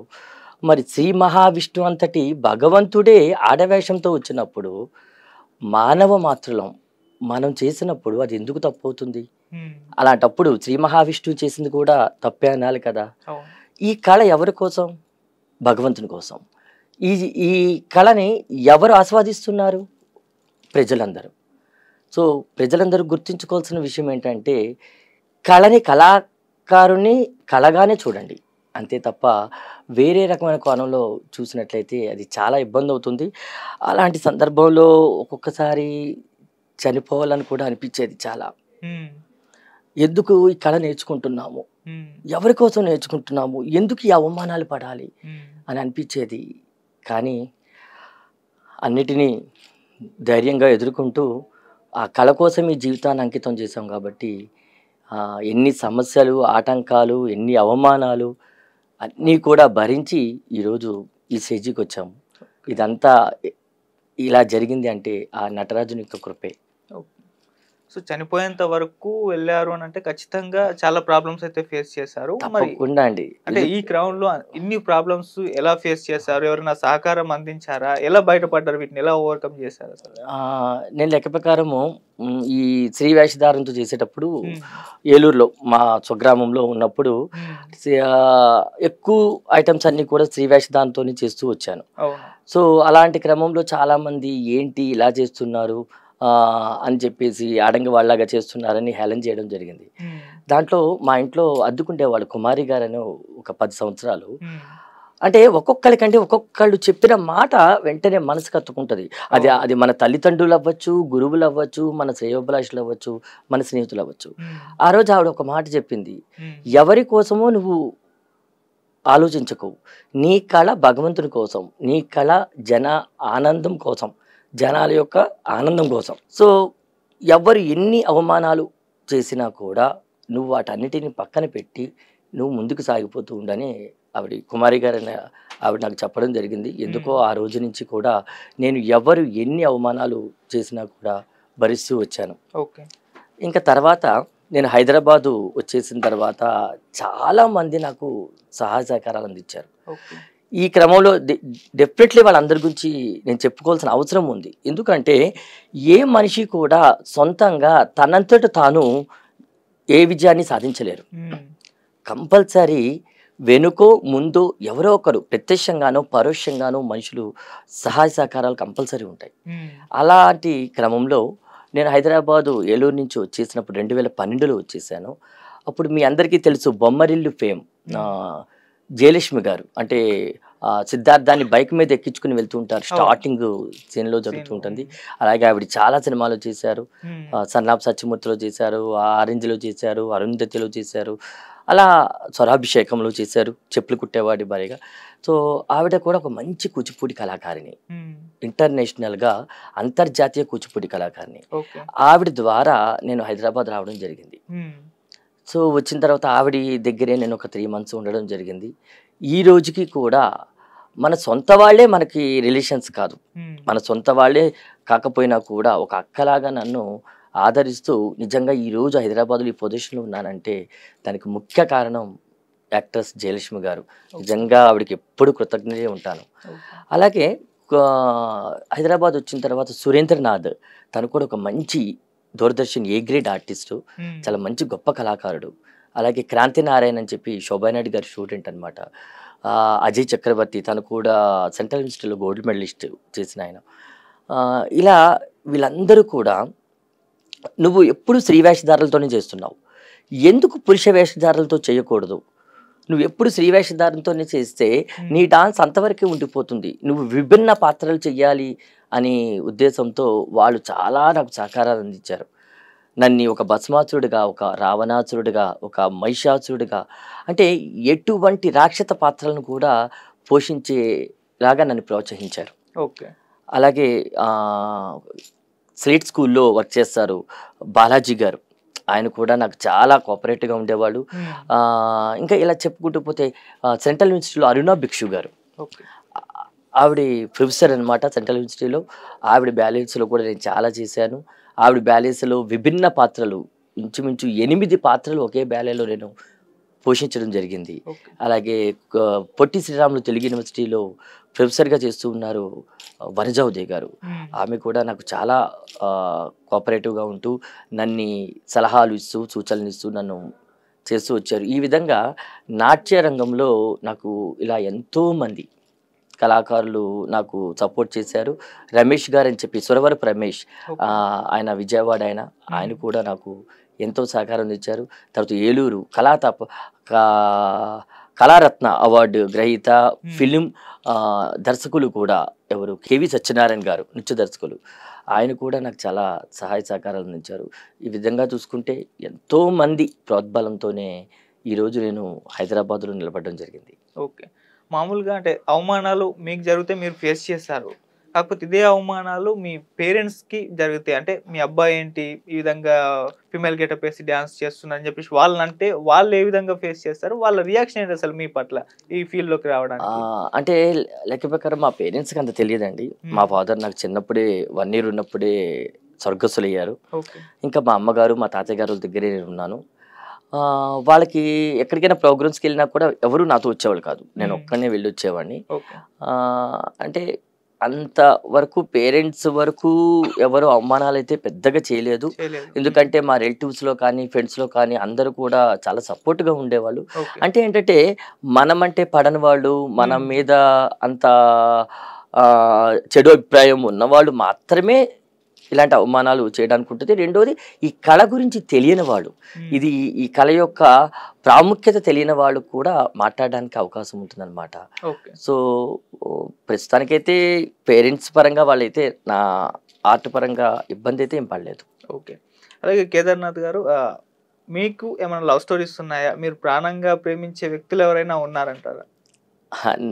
మరి శ్రీ మహావిష్ణు అంతటి భగవంతుడే ఆడవేషంతో వచ్చినప్పుడు మానవ మాత్రులం మనం చేసినప్పుడు అది ఎందుకు తప్పు అవుతుంది? హ్మ్. అలాంటప్పుడు శ్రీ మహావిష్ణువు చేసింది కూడా తప్పే అనాలి కదా. అవును. ఈ కళ ఎవరి కోసం? భగవంతుని కోసం. ఈ ఈ కళని ఎవరు ఆస్వాదిస్తున్నారు? ప్రజలందరూ. సో ప్రజలందరూ గుర్తించుకోవాల్సిన విషయం ఏంటంటే, కళని కళాకారుని కళగానే చూడండి, అంతే తప్ప వేరే రకమైన కోణంలో చూసినట్లయితే అది చాలా ఇబ్బంది అవుతుంది. అలాంటి సందర్భంలో ఒక్కొక్కసారి చనిపోవాలని కూడా అనిపించేది చాలా. హ్మ్. ఎందుకు ఈ కళ నేర్చుకుంటున్నాము, హ్మ్. ఎవరి కోసం నేర్చుకుంటున్నాము, ఎందుకు ఈ అవమానాలు పడాలి హ్మ్. అని అనిపించేది. కానీ అన్నిటినీ ధైర్యంగా ఎదుర్కొంటూ ఆ కళ కోసం ఈ జీవితాన్ని అంకితం చేశాం కాబట్టి ఎన్ని సమస్యలు, ఆటంకాలు, ఎన్ని అవమానాలు అన్నీ కూడా భరించి ఈరోజు ఈ స్టేజికి వచ్చాము. ఇదంతా ఇలా జరిగింది అంటే ఆ నటరాజుని యొక్క కృపే. సో చనిపోయేంత వరకు వెళ్ళారు అని అంటే ఖచ్చితంగా చాలా ప్రాబ్లమ్స్ అయితే ఫేస్ చేశారు. మరి తప్పకుండా అండి. అంటే ఈ క్రౌడ్‌లో ఇన్ని ప్రాబ్లమ్స్ ఎలా ఫేస్ చేశారు? ఎవరైనా సహకారం అందించారా? ఎలా బయటపడ్డారు? వీటిని ఎలా ఓవర్‌కమ్ చేశారు అసలు? నేను లెక్క ప్రకారము ఈ శ్రీ వేషధారణతో చేసేటప్పుడు హ్మ్. ఏలూరులో మా స్వగ్రామంలో ఉన్నప్పుడు హ్మ్. ఎక్కువ ఐటమ్స్ అన్నీ కూడా స్త్రీ వేషధారణతోనే చేస్తూ వచ్చాను. అవును. సో అలాంటి క్రమంలో చాలామంది ఏంటి ఇలా చేస్తున్నారు అని చెప్పేసి ఆడంగి వాళ్ళలాగా చేస్తున్నారని హేళన చేయడం జరిగింది. హ్మ్. దాంట్లో మా ఇంట్లో అద్దుకుండేవాళ్ళు కుమారి గారని ఒక 10 సంవత్సరాలు. హ్మ్. అంటే ఒక్కొక్కళ్ళకంటే ఒక్కొక్కళ్ళు చెప్పిన మాట వెంటనే మనసుకు హత్తుకుంటది. అది మన తల్లిదండ్రులు అవ్వచ్చు, గురువులు అవ్వచ్చు, మన శ్రేయోభిలాషులు అవ్వచ్చు, మన స్నేహితులు అవ్వచ్చు. హ్మ్. ఆ రోజు ఆవిడ ఒక మాట చెప్పింది, హ్మ్. ఎవరి కోసమో నువ్వు ఆలోచించకు, నీ కళ భగవంతుని కోసం, నీ కళ జన ఆనందం కోసం, జనాల యొక్క ఆనందం కోసం. సో ఎవరు ఎన్ని అవమానాలు చేసినా కూడా నువ్వు వాటన్నిటిని పక్కన పెట్టి నువ్వు ముందుకు సాగిపోతూ ఉండని ఆవిడ కుమారి గారు ఆవిడ నాకు చెప్పడం జరిగింది. ఎందుకో ఆ రోజు నుంచి కూడా నేను ఎవరు ఎన్ని అవమానాలు చేసినా కూడా భరిస్తూ వచ్చాను. ఓకే. ఇంకా తర్వాత నేను హైదరాబాదు వచ్చేసిన తర్వాత చాలామంది నాకు సహాయ సహకారాలు అందించారు. ఓకే. ఈ క్రమంలో డెఫినెట్లీ వాళ్ళందరి గురించి నేను చెప్పుకోవాల్సిన అవసరం ఉంది. ఎందుకంటే ఏ మనిషి కూడా సొంతంగా తనంతట తాను ఏ విజయాన్ని సాధించలేరు. హ్మ్. కంపల్సరీ వెనుకో ముందు ఎవరో ఒకరు ప్రత్యక్షంగానో పరోక్షంగానో మనుషులు సహాయ సహకారాలు కంపల్సరీ ఉంటాయి. అలాంటి క్రమంలో నేను హైదరాబాదు ఏలూరు నుంచి వచ్చేసినప్పుడు 2012లో వచ్చేసాను. అప్పుడు మీ అందరికీ తెలుసు బొమ్మరిల్లు ఫేమ్ జయలక్ష్మి గారు, అంటే సిద్ధార్థాన్ని బైక్ మీద ఎక్కించుకుని వెళ్తూ ఉంటారు, స్టార్టింగ్ సీన్లో జరుగుతూ ఉంటుంది. అలాగే ఆవిడ చాలా సినిమాలు చేశారు, సన్నాప్ సత్యమూర్తిలో చేశారు, ఆరెంజ్లో చేశారు, అరుంధతిలో చేశారు, అలా స్వరాభిషేకంలో చేశారు, చెప్పులు కుట్టేవాడి భారీగా. సో ఆవిడ కూడా ఒక మంచి కూచిపూడి కళాకారిణి, ఇంటర్నేషనల్గా అంతర్జాతీయ కూచిపూడి కళాకారిణి. ఆవిడ ద్వారా నేను హైదరాబాద్ రావడం జరిగింది. సో వచ్చిన తర్వాత ఆవిడ దగ్గరే నేను ఒక 3 months ఉండడం జరిగింది. ఈ రోజుకి కూడా మన సొంత వాళ్ళే మనకి రిలేషన్స్ కాదు, మన సొంత వాళ్ళే కాకపోయినా కూడా ఒక అక్కలాగా నన్ను ఆదరిస్తూ నిజంగా ఈరోజు హైదరాబాద్లో ఈ పొజిషన్లో ఉన్నానంటే దానికి ముఖ్య కారణం యాక్ట్రెస్ జయలక్ష్మి గారు. నిజంగా ఆవిడకి ఎప్పుడు కృతజ్ఞతే ఉంటాను. అలాగే హైదరాబాద్ వచ్చిన తర్వాత సురేంద్రనాథ్, తను కూడా ఒక మంచి దూరదర్శన్ ఏ గ్రేడ్ ఆర్టిస్టు, చాలా మంచి గొప్ప కళాకారుడు. అలాగే క్రాంతి నారాయణ అని చెప్పి శోభానాయుడు గారి స్టూడెంట్ అనమాట. అజయ్ చక్రవర్తి, తను కూడా సెంట్రల్ యూనివర్సిటీలో గోల్డ్ మెడలిస్ట్ చేసిన ఆయన. ఇలా వీళ్ళందరూ కూడా నువ్వు ఎప్పుడు స్త్రీ వేషధారులతోనే చేస్తున్నావు, ఎందుకు పురుష వేషధారులతో చేయకూడదు, నువ్వు ఎప్పుడు స్త్రీ వేషధారంతోనే చేస్తే నీ డాన్స్ అంతవరకే ఉండిపోతుంది, నువ్వు విభిన్న పాత్రలు చెయ్యాలి అనే ఉద్దేశంతో వాళ్ళు చాలా నాకు సహకారాలు అందించారు. నన్ను ఒక భస్మాసురుడిగా, ఒక రావణాసురుడిగా, ఒక మహిషాసురుడిగా, అంటే ఎటువంటి రాక్షస పాత్రలను కూడా పోషించేలాగా నన్ను ప్రోత్సహించారు. ఓకే. అలాగే స్లేట్ స్కూల్లో వర్క్ చేస్తారు బాలాజీ గారు, ఆయన కూడా నాకు చాలా కోఆపరేటివ్గా ఉండేవాళ్ళు. ఇంకా ఇలా చెప్పుకుంటూ పోతే సెంట్రల్ యూనివర్సిటీలో అరుణా భిక్షు గారు, ఆవిడ ప్రొఫెసర్ అనమాట సెంట్రల్ యూనివర్సిటీలో. ఆవిడ బ్యాలెన్స్లో కూడా నేను చాలా చేశాను. ఆవిడ బ్యాలెన్స్లో విభిన్న పాత్రలు, ఇంచుమించు 8 పాత్రలు ఒకే బ్యాలేలో నేను పోషించడం జరిగింది. అలాగే పొట్టి శ్రీరాములు తెలుగు యూనివర్సిటీలో ప్రొఫెసర్గా చేస్తూ ఉన్నారు వనజ ఉదయ్ గారు, ఆమె కూడా నాకు చాలా కోఆపరేటివ్గా ఉంటూ నన్ను సలహాలు ఇస్తూ సూచనలు ఇస్తూ నన్ను చేస్తూ వచ్చారు. ఈ విధంగా నాట్య రంగంలో నాకు ఇలా ఎంతోమంది కళాకారులు నాకు సపోర్ట్ చేశారు. రమేష్ గారు అని చెప్పి, సురవరపు రమేష్, ఆయన విజయవాడ, ఆయన కూడా నాకు ఎంతో సహకారం ఇచ్చారు. తర్వాత ఏలూరు కళారత్న అవార్డు గ్రహీత ఫిలిం దర్శకులు కూడా ఎవరు, కేవి సత్యనారాయణ గారు, నృత్య దర్శకులు, ఆయన కూడా నాకు చాలా సహాయ సహకారాలు అందించారు. ఈ విధంగా చూసుకుంటే ఎంతోమంది ప్రోద్బలంతోనే ఈరోజు నేను హైదరాబాద్లో నిలబడడం జరిగింది. ఓకే. మామూలుగా అంటే అవమానాలు మీకు జరిగితే మీరు ఫేస్ చేస్తారు, కాకపోతే ఇదే అవమానాలు మీ పేరెంట్స్కి జరిగితే, అంటే మీ అబ్బాయి ఏంటి ఈ విధంగా ఫిమేల్ గెటప్ వేసి డ్యాన్స్ చేస్తున్నారని చెప్పేసి వాళ్ళంటే వాళ్ళు ఏ విధంగా ఫేస్ చేస్తారు, వాళ్ళ రియాక్షన్ ఏంటి అసలు మీ పట్ల ఈ ఫీల్డ్లోకి రావడానికి? అంటే లెక్క ప్రకారం మా పేరెంట్స్కి అంత తెలియదండి. మా ఫాదర్ నాకు చిన్నప్పుడే 1 year ఉన్నప్పుడే స్వర్గస్థులు అయ్యారు. ఇంకా మా అమ్మగారు మా తాతయ్య గారు దగ్గరే నేను ఉన్నాను. వాళ్ళకి ఎక్కడికైనా ప్రోగ్రామ్స్కి వెళ్ళినా కూడా ఎవరు నాతో వచ్చేవాళ్ళు కాదు, నేను ఒక్కనే వెళ్ళి వచ్చేవాడిని. అంటే అంతవరకు పేరెంట్స్ వరకు ఎవరు అవమానాలు అయితే పెద్దగా చేయలేదు. ఎందుకంటే మా రిలేటివ్స్లో కానీ ఫ్రెండ్స్లో కానీ అందరూ కూడా చాలా సపోర్ట్గా ఉండేవాళ్ళు. అంటే ఏంటంటే మనమంటే పడని వాళ్ళు, మన మీద అంత చెడు అభిప్రాయం ఉన్నవాళ్ళు మాత్రమే ఇలాంటి అవమానాలు చేయడానికి ఉంటుంది. రెండోది, ఈ కళ గురించి తెలియని వాళ్ళు, ఇది ఈ కళ యొక్క ప్రాముఖ్యత తెలియని వాళ్ళు కూడా మాట్లాడడానికి అవకాశం ఉంటుంది అనమాట. సో ప్రస్తుతానికైతే పేరెంట్స్ పరంగా వాళ్ళైతే నా ఆర్ట్ పరంగా ఇబ్బంది అయితే ఏం పడలేదు. ఓకే. అలాగే కేదార్నాథ్ గారు, మీకు ఏమైనా లవ్ స్టోరీస్ ఉన్నాయా? మీరు ప్రాణంగా ప్రేమించే వ్యక్తులు ఎవరైనా ఉన్నారంటారా?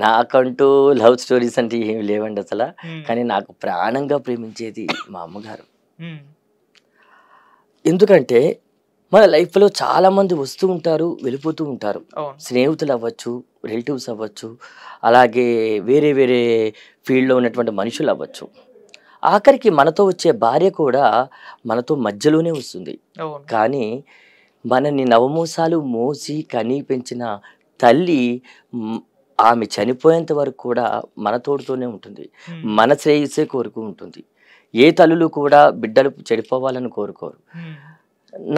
నాకంటూ లవ్ స్టోరీస్ అంటే ఏమి లేవండి అసలు. కానీ నాకు ప్రాణంగా ప్రేమించేది మా అమ్మగారు. ఎందుకంటే మన లైఫ్లో చాలామంది వస్తూ ఉంటారు, వెళ్ళిపోతూ ఉంటారు. స్నేహితులు అవ్వచ్చు, రిలేటివ్స్ అవ్వచ్చు, అలాగే వేరే వేరే ఫీల్డ్లో ఉన్నటువంటి మనుషులు అవ్వచ్చు. ఆఖరికి మనతో వచ్చే భార్య కూడా మనతో మధ్యలోనే వస్తుంది. కానీ మనని నవమోసాలు మోసి కని పెంచిన తల్లి ఆమె చనిపోయేంత వరకు కూడా మన తోడుతోనే ఉంటుంది, మన శ్రేయస్సే కోరుకు ఉంటుంది. ఏ తల్లులు కూడా బిడ్డలు చెడిపోవాలని కోరుకోరు.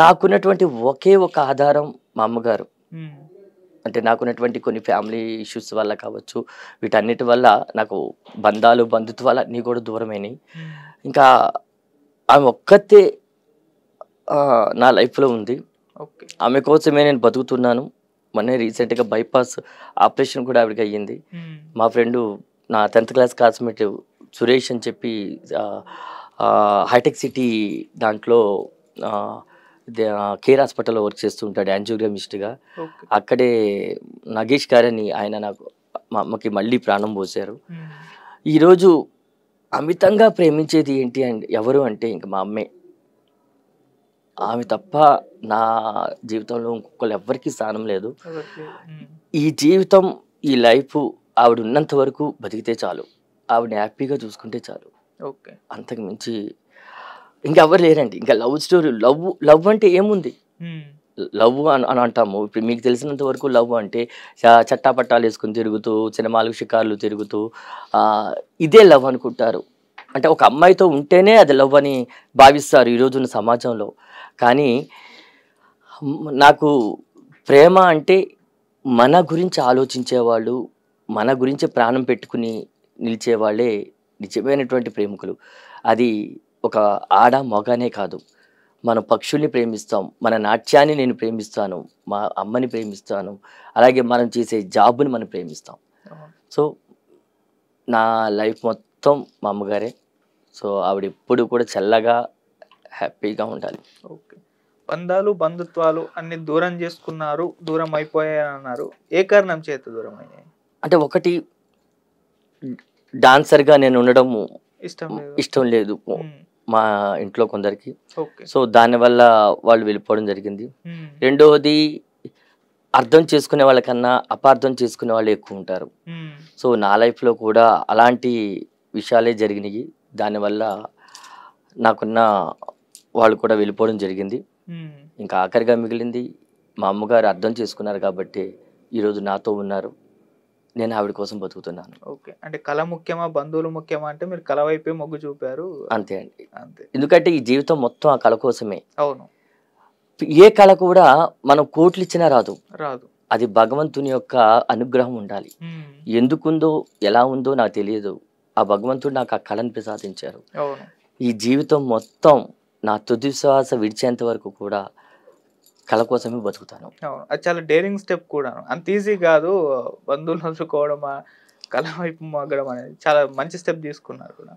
నాకున్నటువంటి ఒకే ఒక ఆధారం మా అమ్మగారు. అంటే నాకున్నటువంటి కొన్ని ఫ్యామిలీ ఇష్యూస్ వల్ల కావచ్చు, వీటన్నిటి వల్ల నాకు బంధాలు బంధుత్వాలు అన్నీ కూడా దూరమైనాయి. ఇంకా ఆమె ఒక్కతే నా లైఫ్లో ఉంది. ఓకే. ఆమె కోసమే నేను బతుకుతున్నాను. మొన్నే రీసెంట్గా బైపాస్ ఆపరేషన్ కూడా ఆవిడకి అయ్యింది. మా ఫ్రెండు నా 10th క్లాస్ క్లాస్మేట్ సురేష్ అని చెప్పి హైటెక్ సిటీ దాంట్లో కేర్ హాస్పిటల్లో వర్క్ చేస్తూ ఉంటాడు యాంజియోగ్రామిస్ట్గా. అక్కడే నగేష్ గారని ఆయన నాకు మా అమ్మకి మళ్ళీ ప్రాణం పోశారు. ఈరోజు అమితంగా ప్రేమించేది ఏంటి అంటే ఎవరు అంటే ఇంక మా అమ్మే. ఆమె తప్ప నా జీవితంలో ఇంకొకళ్ళు ఎవ్వరికి స్థానం లేదు. ఈ జీవితం ఈ లైఫ్ ఆవిడ ఉన్నంత వరకు బతికితే చాలు, ఆవిడని హ్యాపీగా చూసుకుంటే చాలు. ఓకే. అంతకు మించి ఇంకెవ్వరు లేరండి. ఇంకా లవ్ స్టోరీ, లవ్ అంటే ఏముంది? లవ్ అని అంటాము. ఇప్పుడు మీకు తెలిసినంత వరకు లవ్ అంటే చట్టాపట్టాలు వేసుకుని తిరుగుతూ, సినిమాలు షికార్లు తిరుగుతూ ఇదే లవ్ అనుకుంటారు. అంటే ఒక అమ్మాయితో ఉంటేనే అది లవ్ అని భావిస్తారు ఈరోజున్న సమాజంలో. కానీ నాకు ప్రేమ అంటే మన గురించి ఆలోచించేవాళ్ళు, మన గురించి ప్రాణం పెట్టుకుని నిలిచేవాళ్ళే నిజమైనటువంటి ప్రేమికులు. అది ఒక ఆడ మగనే కాదు, మన పక్షుల్ని ప్రేమిస్తాం, మన నాట్యాన్ని నేను ప్రేమిస్తాను, మా అమ్మని ప్రేమిస్తాను, అలాగే మనం చేసే జాబ్ని మనం ప్రేమిస్తాం. సో నా లైఫ్ మొత్తం మా అమ్మగారే. సో ఆవిడ ఎప్పుడు కూడా చల్లగా హ్యాపీగా ఉండాలి. ఓకే. బంధాలు బంధుత్వాలు అన్ని దూరం చేసుకున్నారు, దూరం అయిపోయాయని అన్నారు. ఏ కారణం చేత దూరం అయ్యాయి? అంటే ఒకటి, డాన్సర్గా నేను ఉండడం ఇష్టం లేదు మా ఇంట్లో కొందరికి. సో దానివల్ల వాళ్ళు వెళ్ళిపోవడం జరిగింది. రెండవది, అర్థం చేసుకునే వాళ్ళకన్నా అపార్థం చేసుకునే వాళ్ళు ఎక్కువ ఉంటారు. సో నా లైఫ్లో కూడా అలాంటి విషయాలే జరిగినాయి. దానివల్ల నాకున్న వాళ్ళు కూడా వెళ్ళిపోవడం జరిగింది. ఇంకా ఆఖరిగా మిగిలింది మా అమ్మగారు అర్థం చేసుకున్నారు కాబట్టి ఈరోజు నాతో ఉన్నారు. నేను ఆవిడ కోసం బతుకుతున్నాను. ఓకే. అంటే కళ ముఖ్యమా బంధువులు ముఖ్యమా అంటే మీరు కళ వైపే మొగ్గు చూపారు. అంతే అండి, అంతే. ఎందుకంటే ఈ జీవితం మొత్తం ఆ కళ కోసమే. అవును. ఏ కళ కూడా మనం కోట్లు ఇచ్చినా రాదు. అది భగవంతుని యొక్క అనుగ్రహం ఉండాలి. ఎందుకుందో ఎలా ఉందో నాకు తెలియదు. ఆ భగవంతుడు నాకు ఆ కళను ప్రసాదించారు. ఈ జీవితం మొత్తం నా తుది శ్వాస విడిచేంత వరకు కూడా కళ కోసమే బతుకుతాను. అది చాలా డేరింగ్ స్టెప్ కూడా, అంత ఈజీ కాదు. బంధువులు వదులుకోవడం, కళ వైపు మగ్గడం అనేది చాలా మంచి స్టెప్ తీసుకున్నారు కూడా.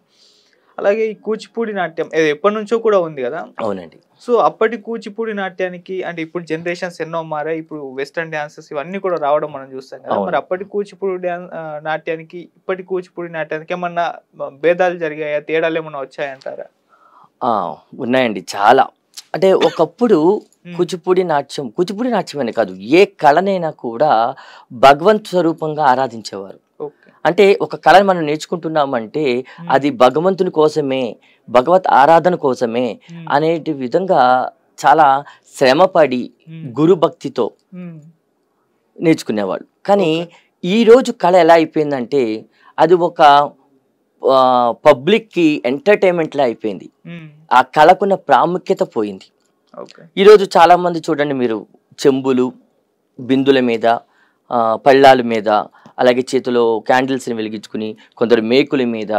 అలాగే ఈ కూచిపూడి నాట్యం ఎప్పటి నుంచో కూడా ఉంది కదా? అవునండి. సో అప్పటి కూచిపూడి నాట్యానికి అంటే ఇప్పుడు జనరేషన్స్ ఎన్నో మారాయి. ఇప్పుడు వెస్టర్న్ డాన్సెస్ ఇవన్నీ కూడా రావడం మనం చూస్తాం కదా. మరి అప్పటి కూచిపూడి నాట్యానికి ఇప్పటి కూచిపూడి నాట్యానికి ఏమన్నా భేదాలు జరిగాయా, తేడాలు ఏమన్నా వచ్చాయంటారా? ఉన్నాయండి చాలా. అంటే ఒకప్పుడు కూచిపూడి నాట్యం అనే కాదు, ఏ కళనైనా కూడా భగవంత్ స్వరూపంగా ఆరాధించేవారు. అంటే ఒక కళను మనం నేర్చుకుంటున్నామంటే అది భగవంతుని కోసమే, భగవత్ ఆరాధన కోసమే అనేటి విధంగా చాలా శ్రమపడి గురు భక్తితో నేర్చుకునేవాళ్ళు. కానీ ఈరోజు కళ ఎలా అయిపోయిందంటే అది ఒక పబ్లిక్కి ఎంటర్టైన్మెంట్లా అయిపోయింది. ఆ కళకున్న ప్రాముఖ్యత పోయింది. ఈరోజు చాలా మంది చూడండి మీరు, చెంబులు బిందుల మీద, పళ్ళాల మీద, అలాగే చేతిలో క్యాండిల్స్ని వెలిగించుకుని, కొందరు మేకుల మీద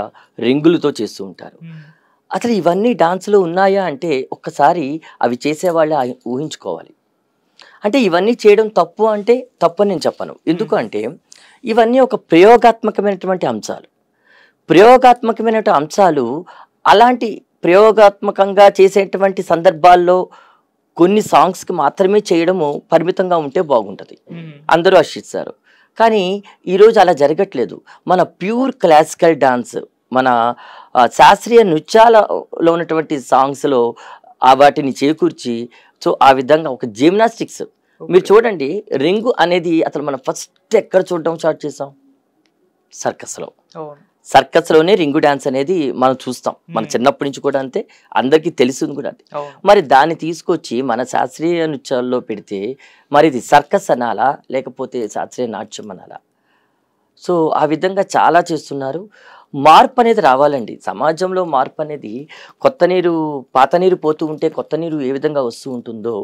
రింగులతో చేస్తూ ఉంటారు. అసలు ఇవన్నీ డాన్స్లో ఉన్నాయా అంటే ఒక్కసారి అవి చేసేవాళ్ళే ఊహించుకోవాలి. అంటే ఇవన్నీ చేయడం తప్పు అంటే తప్పు అని నేను చెప్పను. ఎందుకంటే ఇవన్నీ ఒక ప్రయోగాత్మకమైనటువంటి అంశాలు. అలాంటి ప్రయోగాత్మకంగా చేసేటువంటి సందర్భాల్లో కొన్ని సాంగ్స్కి మాత్రమే చేయడము పరిమితంగా ఉంటే బాగుంటుంది, అందరూ హర్షిస్తారు. కానీ ఈరోజు అలా జరగట్లేదు. మన ప్యూర్ క్లాసికల్ డాన్స్, మన శాస్త్రీయ నృత్యాలలో ఉన్నటువంటి సాంగ్స్లో వాటిని చేకూర్చి, సో ఆ విధంగా ఒక జిమ్నాస్టిక్స్ మీరు చూడండి. రింగు అనేది అసలు మనం ఫస్ట్ ఎక్కడ చూడడం స్టార్ట్ చేసాం? సర్కస్లోనే రింగు డాన్స్ అనేది మనం చూస్తాం. మన చిన్నప్పటి నుంచి కూడా అంతే, అందరికీ తెలిసింది కూడా అంతే. మరి దాన్ని తీసుకొచ్చి మన శాస్త్రీయ నృత్యాల్లో పెడితే మరి ఇది సర్కస్ అనాలా లేకపోతే శాస్త్రీయ నాట్యం అనాలా? సో ఆ విధంగా చాలా చేస్తున్నారు. మార్పు అనేది రావాలండి. సమాజంలో మార్పు అనేది కొత్త నీరు పాత నీరు పోతూ ఉంటే కొత్త నీరు ఏ విధంగా వస్తూ ఉంటుందో,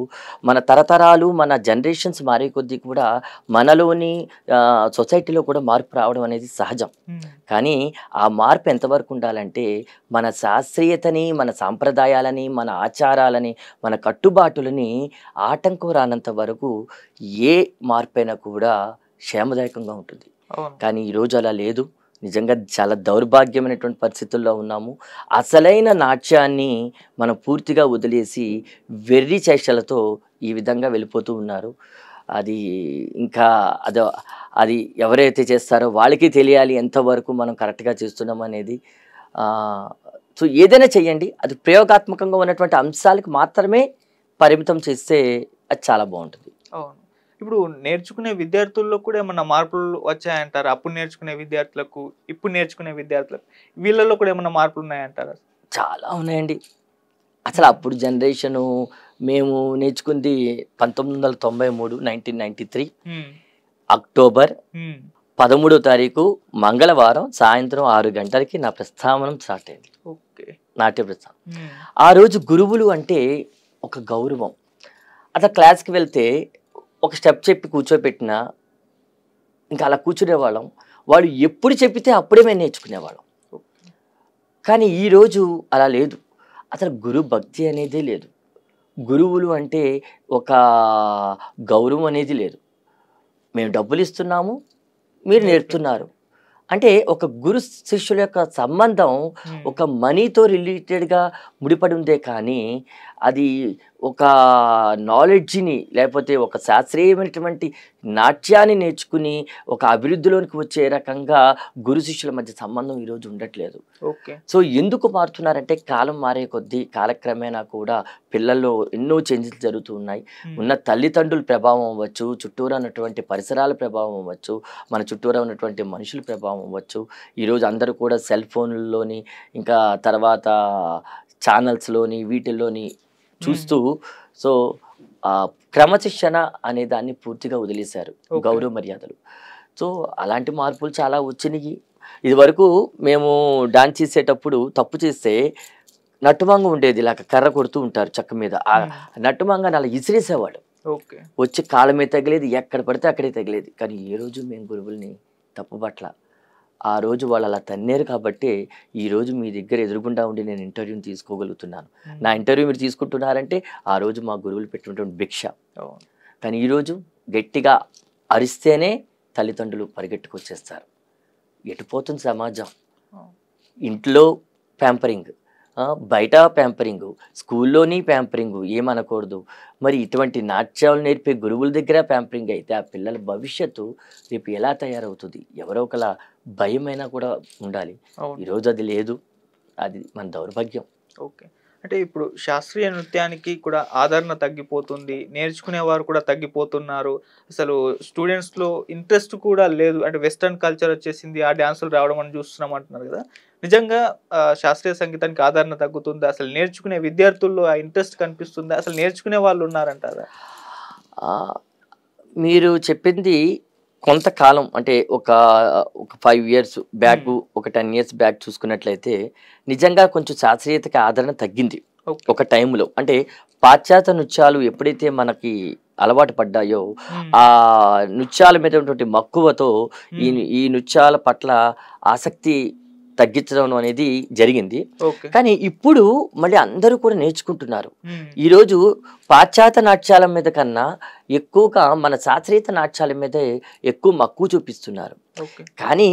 మన తరతరాలు మన జనరేషన్స్ మారే కొద్దీ కూడా మనలోని సొసైటీలో కూడా మార్పు రావడం అనేది సహజం. కానీ ఆ మార్పు ఎంతవరకు ఉండాలంటే మన శాస్త్రీయతని, మన సాంప్రదాయాలని, మన ఆచారాలని, మన కట్టుబాటులని ఆటంకం రానంత వరకు ఏ మార్పైనా కూడా క్షేమదాయకంగా ఉంటుంది. కానీ ఈరోజు అలా లేదు. నిజంగా చాలా దౌర్భాగ్యమైనటువంటి పరిస్థితుల్లో ఉన్నాము. అసలైన నాట్యాన్ని మనం పూర్తిగా వదిలేసి వెర్రి చేష్టలతో ఈ విధంగా వెళ్ళిపోతూ ఉన్నారు. అది ఇంకా అది ఎవరైతే చేస్తారో వాళ్ళకి తెలియాలి ఎంతవరకు మనం కరెక్ట్గా చేస్తున్నాం అనేది. సో ఏదైనా చెయ్యండి, అది ప్రయోగాత్మకంగా ఉన్నటువంటి అంశాలకు మాత్రమే పరిమితం చేస్తే అది చాలా బాగుంటుంది. అవును. ఇప్పుడు నేర్చుకునే విద్యార్థుల్లో కూడా ఏమన్నా మార్పులు వచ్చాయంటారా? అప్పుడు నేర్చుకునే విద్యార్థులకు, ఇప్పుడు నేర్చుకునే విద్యార్థులకు వీళ్ళల్లో కూడా ఏమన్నా మార్పులు ఉన్నాయంటారా? చాలా ఉన్నాయండి. అసలు అప్పుడు జనరేషను మేము నేర్చుకుంది 1993, 1993 అక్టోబర్ 13వ తారీఖు మంగళవారం సాయంత్రం 6 గంటలకి నా ప్రస్థానం స్టార్ట్ అయింది. నాట్య ప్రస్థానం. ఆ రోజు గురువులు అంటే ఒక గౌరవం. అట్లా క్లాస్కి వెళ్తే ఒక స్టెప్ చెప్పి కూర్చోబెట్టినా ఇంకా అలా కూర్చునేవాళ్ళం. వాళ్ళు ఎప్పుడు చెప్పితే అప్పుడే మేము నేర్చుకునేవాళ్ళం. కానీ ఈరోజు అలా లేదు. అసలు గురు భక్తి అనేదే లేదు. గురువులు అంటే ఒక గౌరవం అనేది లేదు. మేము డబ్బులు ఇస్తున్నాము, మీరు నేర్పుతున్నారు అంటే ఒక గురు శిష్యుల యొక్క సంబంధం ఒక మనీతో రిలేటెడ్గా ముడిపడి ఉందే కానీ అది ఒక నాలెడ్జ్ని లేకపోతే ఒక శాస్త్రీయమైనటువంటి నాట్యాన్ని నేర్చుకుని ఒక అభివృద్ధిలోనికి వచ్చే రకంగా గురు శిష్యుల మధ్య సంబంధం ఈరోజు ఉండట్లేదు. సో ఎందుకు మారుతున్నారంటే కాలం మారే కొద్దీ కాలక్రమేణా కూడా పిల్లల్లో ఎన్నో చేంజెస్ జరుగుతూ ఉన్నాయి. ఉన్న తల్లిదండ్రుల ప్రభావం అవ్వచ్చు, చుట్టూరా ఉన్నటువంటి పరిసరాల ప్రభావం అవ్వచ్చు, మన చుట్టూరా ఉన్నటువంటి మనుషుల ప్రభావం అవ్వచ్చు. ఈరోజు అందరూ కూడా సెల్ ఫోన్లలోని ఇంకా తర్వాత ఛానల్స్లోని వీటిల్లోని చూస్తూ సో క్రమశిక్షణ అనే దాన్ని పూర్తిగా వదిలేశారు, గౌరవ మర్యాదలు. సో అలాంటి మార్పులు చాలా వచ్చినాయి. ఇది వరకు మేము డాన్స్ చేసేటప్పుడు తప్పు చేస్తే నట్టుమంగ ఉండేది, ఇలాగ కర్ర కొడుతూ ఉంటారు చెక్క మీద, ఆ నట్టుమంగని అలా ఇసిరేసేవాడు. వచ్చి కాళ్ళ మీద తగిలేది, ఎక్కడ పడితే అక్కడే తగిలేది. కానీ ఏ రోజు మేము గురువుల్ని తప్పు పట్ల. ఆ రోజు వాళ్ళు అలా తన్నేరు కాబట్టి ఈరోజు మీ దగ్గర ఎదురుగుండా ఉండి నేను ఇంటర్వ్యూని తీసుకోగలుగుతున్నాను. నా ఇంటర్వ్యూ మీరు తీసుకుంటున్నారంటే ఆ రోజు మా గురువులు పెట్టినటువంటి భిక్ష. కానీ ఈరోజు గట్టిగా అరిస్తేనే తల్లిదండ్రులు పరిగెట్టుకొచ్చేస్తారు. ఎటుపోతుంది సమాజం? ఇంట్లో ప్యాంపరింగ్, బయట ప్యాంపరింగు, స్కూల్లోని ప్యాంపరింగు, ఏమనకూడదు. మరి ఇటువంటి నాట్యాలు నేర్పే గురువుల దగ్గర ప్యాంపరింగ్ అయితే ఆ పిల్లల భవిష్యత్తు రేపు ఎలా తయారవుతుంది? ఎవరో ఒకలా భయమైనా కూడా ఉండాలి. ఈరోజు అది లేదు, అది మన దౌర్భాగ్యం. అంటే ఇప్పుడు శాస్త్రీయ నృత్యానికి కూడా ఆదరణ తగ్గిపోతుంది, నేర్చుకునేవారు కూడా తగ్గిపోతున్నారు, అసలు స్టూడెంట్స్లో ఇంట్రెస్ట్ కూడా లేదు. అంటే వెస్టర్న్ కల్చర్ వచ్చేసింది, ఆ డ్యాన్సులు రావడం అని చూస్తున్నాం అంటున్నారు కదా. నిజంగా శాస్త్రీయ సంగీతానికి ఆదరణ తగ్గుతుందా? అసలు నేర్చుకునే విద్యార్థుల్లో ఆ ఇంట్రెస్ట్ కనిపిస్తుందా? అసలు నేర్చుకునే వాళ్ళు ఉన్నారంటారా? మీరు చెప్పింది కొంతకాలం అంటే ఒక 5 years బ్యాక్, ఒక 10 years బ్యాక్ చూసుకున్నట్లయితే నిజంగా కొంచెం శాస్త్రీయతకి ఆదరణ తగ్గింది ఒక టైంలో. అంటే పాశ్చాత్య నృత్యాలు ఎప్పుడైతే మనకి అలవాటు పడ్డాయో ఆ నృత్యాల మీద ఉన్నటువంటి మక్కువతో ఈ నృత్యాల పట్ల ఆసక్తి తగ్గించడం అనేది జరిగింది. కానీ ఇప్పుడు మళ్ళీ అందరూ కూడా నేర్చుకుంటున్నారు. ఈరోజు పాశ్చాత్య నాట్యాల మీద కన్నా ఎక్కువగా మన శాస్త్రీయ నాట్యాల మీద ఎక్కువ మక్కువ చూపిస్తున్నారు. కానీ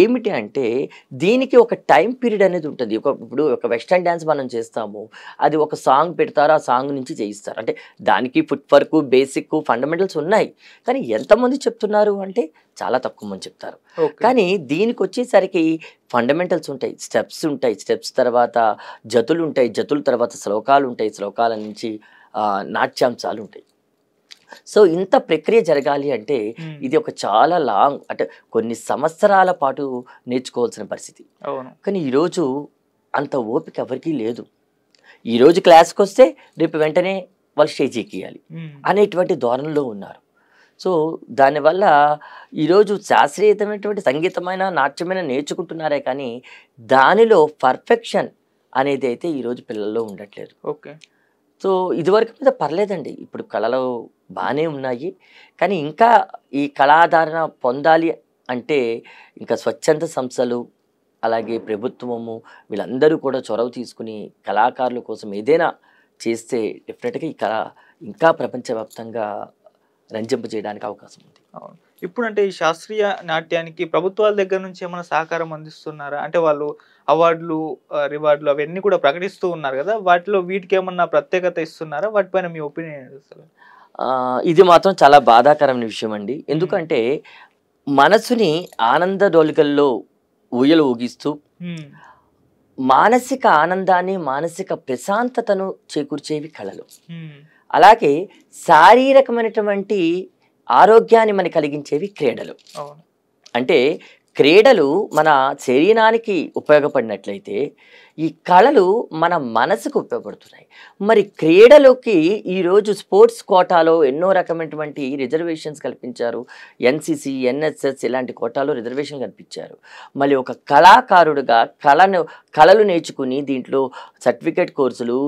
ఏమిటి అంటే దీనికి ఒక టైం పీరియడ్ అనేది ఉంటుంది. ఇప్పుడు ఒక వెస్టర్న్ డ్యాన్స్ మనం చేస్తాము, అది ఒక సాంగ్ పెడతారు, ఆ సాంగ్ నుంచి చేయిస్తారు. అంటే దానికి ఫుట్ వర్క్, బేసిక్, ఫండమెంటల్స్ ఉన్నాయి. కానీ ఎంతమంది చెప్తున్నారు అంటే చాలా తక్కువ మంది చెప్తారు. కానీ దీనికి వచ్చేసరికి ఫండమెంటల్స్ ఉంటాయి, స్టెప్స్ ఉంటాయి, స్టెప్స్ తర్వాత జతులు ఉంటాయి, జతుల తర్వాత శ్లోకాలు ఉంటాయి, శ్లోకాల నుంచి నాట్యాంశాలు ఉంటాయి. సో ఇంత ప్రక్రియ జరగాలి అంటే ఇది ఒక చాలా లాంగ్, అంటే కొన్ని సంవత్సరాల పాటు నేర్చుకోవాల్సిన పరిస్థితి. కానీ ఈరోజు అంత ఓపిక ఎవరికీ లేదు. ఈరోజు క్లాస్కి వస్తే రేపు వెంటనే వాళ్ళు స్టేజ్ ఎక్కియాలి అనేటువంటి ధోరణిలో ఉన్నారు. సో దానివల్ల ఈరోజు శాస్త్రీయమైనటువంటి సంగీతమైన నాట్యమైన నేర్చుకుంటున్నారే కానీ దానిలో పర్ఫెక్షన్ అనేది అయితే ఈరోజు పిల్లల్లో ఉండట్లేదు. ఓకే. సో ఇదివరకు మీద పర్లేదండి, ఇప్పుడు కళలు బాగానే ఉన్నాయి, కానీ ఇంకా ఈ కళాధారణ పొందాలి అంటే ఇంకా స్వచ్ఛంద సంస్థలు అలాగే ప్రభుత్వము వీళ్ళందరూ కూడా చొరవ తీసుకుని కళాకారుల కోసం ఏదైనా చేస్తే డెఫినెట్గా ఈ కళ ఇంకా ప్రపంచవ్యాప్తంగా రంజింపజేయడానికి అవకాశం ఉంది. అవును. ఇప్పుడు అంటే ఈ శాస్త్రీయ నాట్యానికి ప్రభుత్వాల దగ్గర నుంచి ఏమైనా సహకారం అందిస్తున్నారా? అంటే వాళ్ళు అవార్డులు, రివార్డులు అవన్నీ కూడా ప్రకటిస్తూ ఉన్నారు కదా, వాటిలో వీటికి ఏమన్నా ప్రత్యేకత ఇస్తున్నారా? వాటిపైన మీ ఒపీనియన్ ఏంటి అసలు? ఇది మాత్రం చాలా బాధాకరమైన విషయం అండి. ఎందుకంటే మనసుని ఆనంద డోలికల్లో ఊయలు ఊగిస్తూ మానసిక ఆనందాన్ని మానసిక ప్రశాంతతను చేకూర్చేవి కళలు. అలాగే శారీరకమైనటువంటి ఆరోగ్యాన్ని మనకి కలిగించేవి క్రీడలు. అంటే క్రీడలు మన శరీరానికి ఉపయోగపడినట్లయితే ఈ కళలు మన మనసుకు ఉపయోగపడుతున్నాయి. మరి క్రీడలోకి ఈరోజు స్పోర్ట్స్ కోటాలో ఎన్నో రకమైనటువంటి రిజర్వేషన్స్ కల్పించారు. ఎన్సిసి, ఎన్ఎస్ఎస్ ఇలాంటి కోటాలో రిజర్వేషన్ కల్పించారు. మళ్ళీ ఒక కళాకారుడుగా కళలు నేర్చుకుని దీంట్లో సర్టిఫికేట్ కోర్సులు,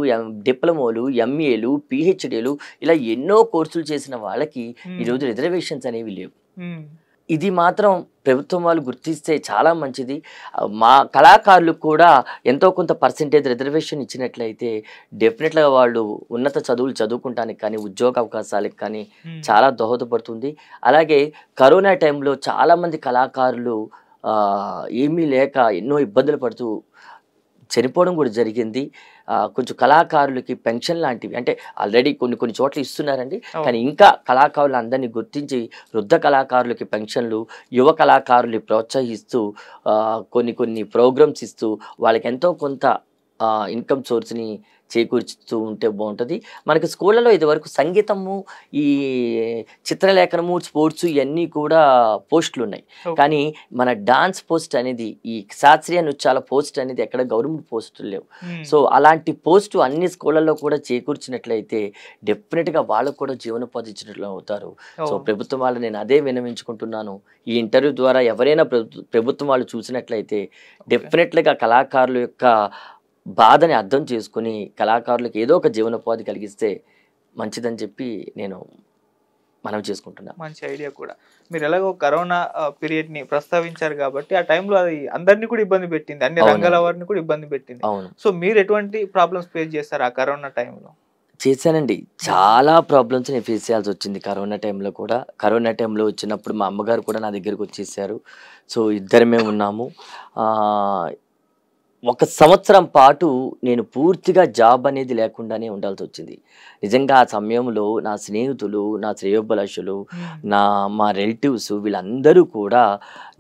డిప్లొమోలు, ఎంఏలు, పిహెచ్డీలు ఇలా ఎన్నో కోర్సులు చేసిన వాళ్ళకి ఈరోజు రిజర్వేషన్స్ అనేవి లేవు. ఇది మాత్రం ప్రభుత్వం వాళ్ళు గుర్తిస్తే చాలా మంచిది. మా కళాకారులకు కూడా ఎంతో కొంత పర్సెంటేజ్ రిజర్వేషన్ ఇచ్చినట్లయితే డెఫినెట్గా వాళ్ళు ఉన్నత చదువులు చదువుకుంటానికి కానీ ఉద్యోగ అవకాశాలకు కానీ చాలా దోహదపడుతుంది. అలాగే కరోనా టైంలో చాలామంది కళాకారులు ఏమీ లేక ఎన్నో ఇబ్బందులు పడుతూ చనిపోవడం కూడా జరిగింది. కొంచెం కళాకారులకి పెన్షన్ లాంటివి అంటే ఆల్రెడీ కొన్ని చోట్ల ఇస్తున్నారండి, కానీ ఇంకా కళాకారులు అందరినీ గుర్తించి వృద్ధ కళాకారులకి పెన్షన్లు, యువ కళాకారులు ప్రోత్సహిస్తూ కొన్ని ప్రోగ్రామ్స్ ఇస్తూ వాళ్ళకి ఎంతో కొంత ఇన్కమ్ సోర్స్ని చేకూర్చుతూ ఉంటే బాగుంటుంది. మనకి స్కూళ్ళలో ఇదివరకు సంగీతము, ఈ చిత్రలేఖనము, స్పోర్ట్స్ ఇవన్నీ కూడా పోస్టులు ఉన్నాయి, కానీ మన డాన్స్ పోస్ట్ అనేది, ఈ శాస్త్రీయ నృత్యాల పోస్ట్ అనేది ఎక్కడ గవర్నమెంట్ పోస్టులు లేవు. సో అలాంటి పోస్టు అన్ని స్కూళ్ళల్లో కూడా చేకూర్చినట్లయితే డెఫినెట్గా వాళ్ళకు కూడా జీవనోపాధి ఇచ్చినట్లు అవుతారు. సో ప్రభుత్వం వాళ్ళు నేను అదే విన్నవించుకుంటున్నాను. ఈ ఇంటర్వ్యూ ద్వారా ఎవరైనా ప్రభుత్వం వాళ్ళు చూసినట్లయితే డెఫినెట్గా కళాకారుల యొక్క బాధని అర్థం చేసుకుని కళాకారులకు ఏదో ఒక జీవనోపాధి కలిగిస్తే మంచిదని చెప్పి నేను మనవి చేసుకుంటున్నా. మంచి ఐడియా కూడా. మీరు ఎలాగో కరోనా పీరియడ్ ని ప్రస్తావించారు కాబట్టి ఆ టైంలో అది అందరినీ కూడా ఇబ్బంది పెట్టింది, అన్ని రంగాల వారిని కూడా ఇబ్బంది పెట్టింది. అవును. సో మీరు ఎటువంటి ప్రాబ్లమ్స్ ఫేస్ చేస్తారు ఆ కరోనా టైంలో? చేశానండి, చాలా ప్రాబ్లమ్స్ నేను ఫేస్ చేయాల్సి వచ్చింది కరోనా టైంలో కూడా. కరోనా టైంలో వచ్చినప్పుడు మా అమ్మగారు కూడా నా దగ్గరికి వచ్చేసారు. సో ఇద్దరమే ఉన్నాము. 1 సంవత్సరం పాటు నేను పూర్తిగా జాబ్ అనేది లేకుండానే ఉండాల్సి వచ్చింది. నిజంగా ఆ సమయంలో నా స్నేహితులు, నా శ్రేయోభిలాషులు, మా రిలేటివ్స్ వీళ్ళందరూ కూడా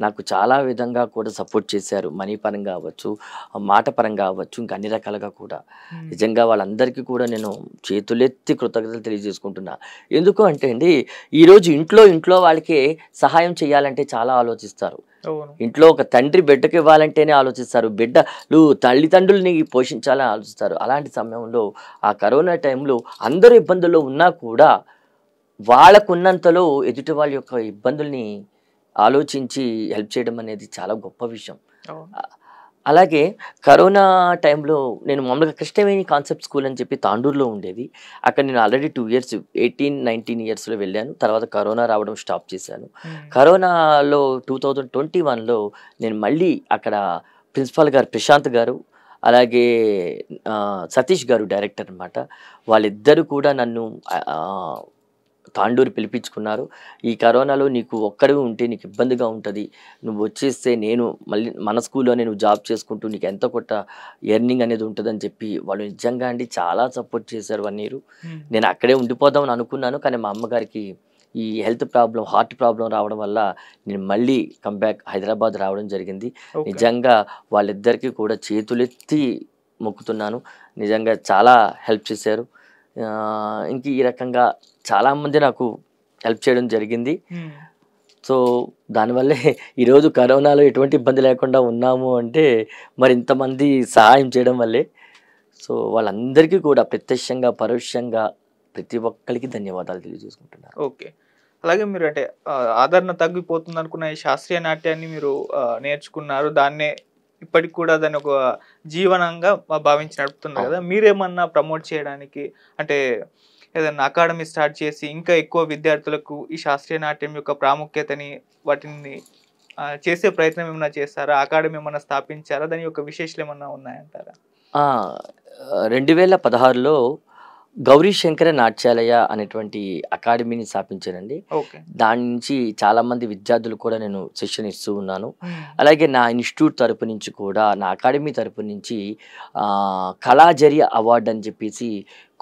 నాకు చాలా విధంగా కూడా సపోర్ట్ చేశారు. మనీ పరంగా అవ్వచ్చు, మాట పరంగా అవ్వచ్చు, ఇంకా అన్ని రకాలుగా కూడా. నిజంగా వాళ్ళందరికీ కూడా నేను చేతులెత్తి కృతజ్ఞతలు తెలియజేసుకుంటున్నా. ఎందుకు అంటే అండి, ఈరోజు ఇంట్లో వాళ్ళకే సహాయం చేయాలంటే చాలా ఆలోచిస్తారు. ఇంట్లో ఒక తండ్రి బిడ్డకి ఇవ్వాలంటేనే ఆలోచిస్తారు, బిడ్డలు తల్లిదండ్రుల్ని పోషించాలని ఆలోచిస్తారు. అలాంటి సమయంలో ఆ కరోనా టైంలో అందరూ ఇబ్బందుల్లో ఉన్నా కూడా వాళ్ళకున్నంతలో ఎదుటి వాళ్ళ యొక్క ఇబ్బందుల్ని ఆలోచించి హెల్ప్ చేయడం అనేది చాలా గొప్ప విషయం. అలాగే కరోనా టైంలో నేను మామూలుగా కృష్ణవేణి కాన్సెప్ట్ స్కూల్ అని చెప్పి తాండూరులో ఉండేది. అక్కడ నేను ఆల్రెడీ 2 years 18-19 yearsలో వెళ్ళాను. తర్వాత కరోనా రావడం స్టాప్ చేశాను. కరోనాలో 2021లో నేను మళ్ళీ అక్కడ ప్రిన్సిపాల్ గారు ప్రశాంత్ గారు, అలాగే సతీష్ గారు డైరెక్టర్ అనమాట, వాళ్ళిద్దరు కూడా నన్ను తాండూరు పిలిపించుకున్నారు. ఈ కరోనాలో నీకు ఒక్కడివి ఉంటే నీకు ఇబ్బందిగా ఉంటుంది, నువ్వు వచ్చేస్తే నేను మళ్ళీ మన స్కూల్లో నేను జాబ్ చేసుకుంటూ నీకు ఎంత కొట్ట ఎర్నింగ్ అనేది ఉంటుందని చెప్పి వాళ్ళు నిజంగా అండి చాలా సపోర్ట్ చేశారు 1 year. నేను అక్కడే ఉండిపోదామని అనుకున్నాను, కానీ మా అమ్మగారికి ఈ హెల్త్ ప్రాబ్లం, హార్ట్ ప్రాబ్లం రావడం వల్ల నేను మళ్ళీ కంబ్యాక్ హైదరాబాద్ రావడం జరిగింది. నిజంగా వాళ్ళిద్దరికీ కూడా చేతులెత్తి మొక్కుతున్నాను. నిజంగా చాలా హెల్ప్ చేశారు. ఇంక ఈ రకంగా చాలామంది నాకు హెల్ప్ చేయడం జరిగింది. సో దానివల్లే ఈరోజు కరోనాలో ఎటువంటి ఇబ్బంది లేకుండా ఉన్నాము అంటే మరి ఇంతమంది సహాయం చేయడం వల్లే. సో వాళ్ళందరికీ కూడా ప్రత్యక్షంగా పరోక్షంగా ప్రతి ఒక్కరికి ధన్యవాదాలు తెలియజేసుకుంటున్నాను. ఓకే. అలాగే మీరు అంటే ఆదరణ తగ్గిపోతుంది అనుకున్న ఈ శాస్త్రీయ నాట్యాన్ని మీరు నేర్చుకున్నారు. దాన్నే ఇప్పటికి కూడా దాన్ని ఒక జీవనంగా భావించి నడుపుతున్నారు కదా! మీరేమన్నా ప్రమోట్ చేయడానికి అంటే ఏదన్నా అకాడమీ స్టార్ట్ చేసి ఇంకా ఎక్కువ విద్యార్థులకు ఈ శాస్త్రీయ నాట్యం యొక్క ప్రాముఖ్యతని వాటిని చేసే ప్రయత్నం ఏమన్నా చేస్తారా? అకాడమీ ఏమన్నా స్థాపించారా? దాని యొక్క విశేషాలు ఏమన్నా ఉన్నాయంటారా? 2016లో గౌరీ శంకర నాట్యాలయ అనేటువంటి అకాడమీని స్థాపించానండి. ఓకే. దాని నుంచి చాలామంది విద్యార్థులు కూడా నేను శిక్షణ ఇస్తూ ఉన్నాను. అలాగే నా ఇన్స్టిట్యూట్ తరపు నుంచి కూడా, నా అకాడమీ తరపు నుంచి కళాజరి అవార్డు అని చెప్పేసి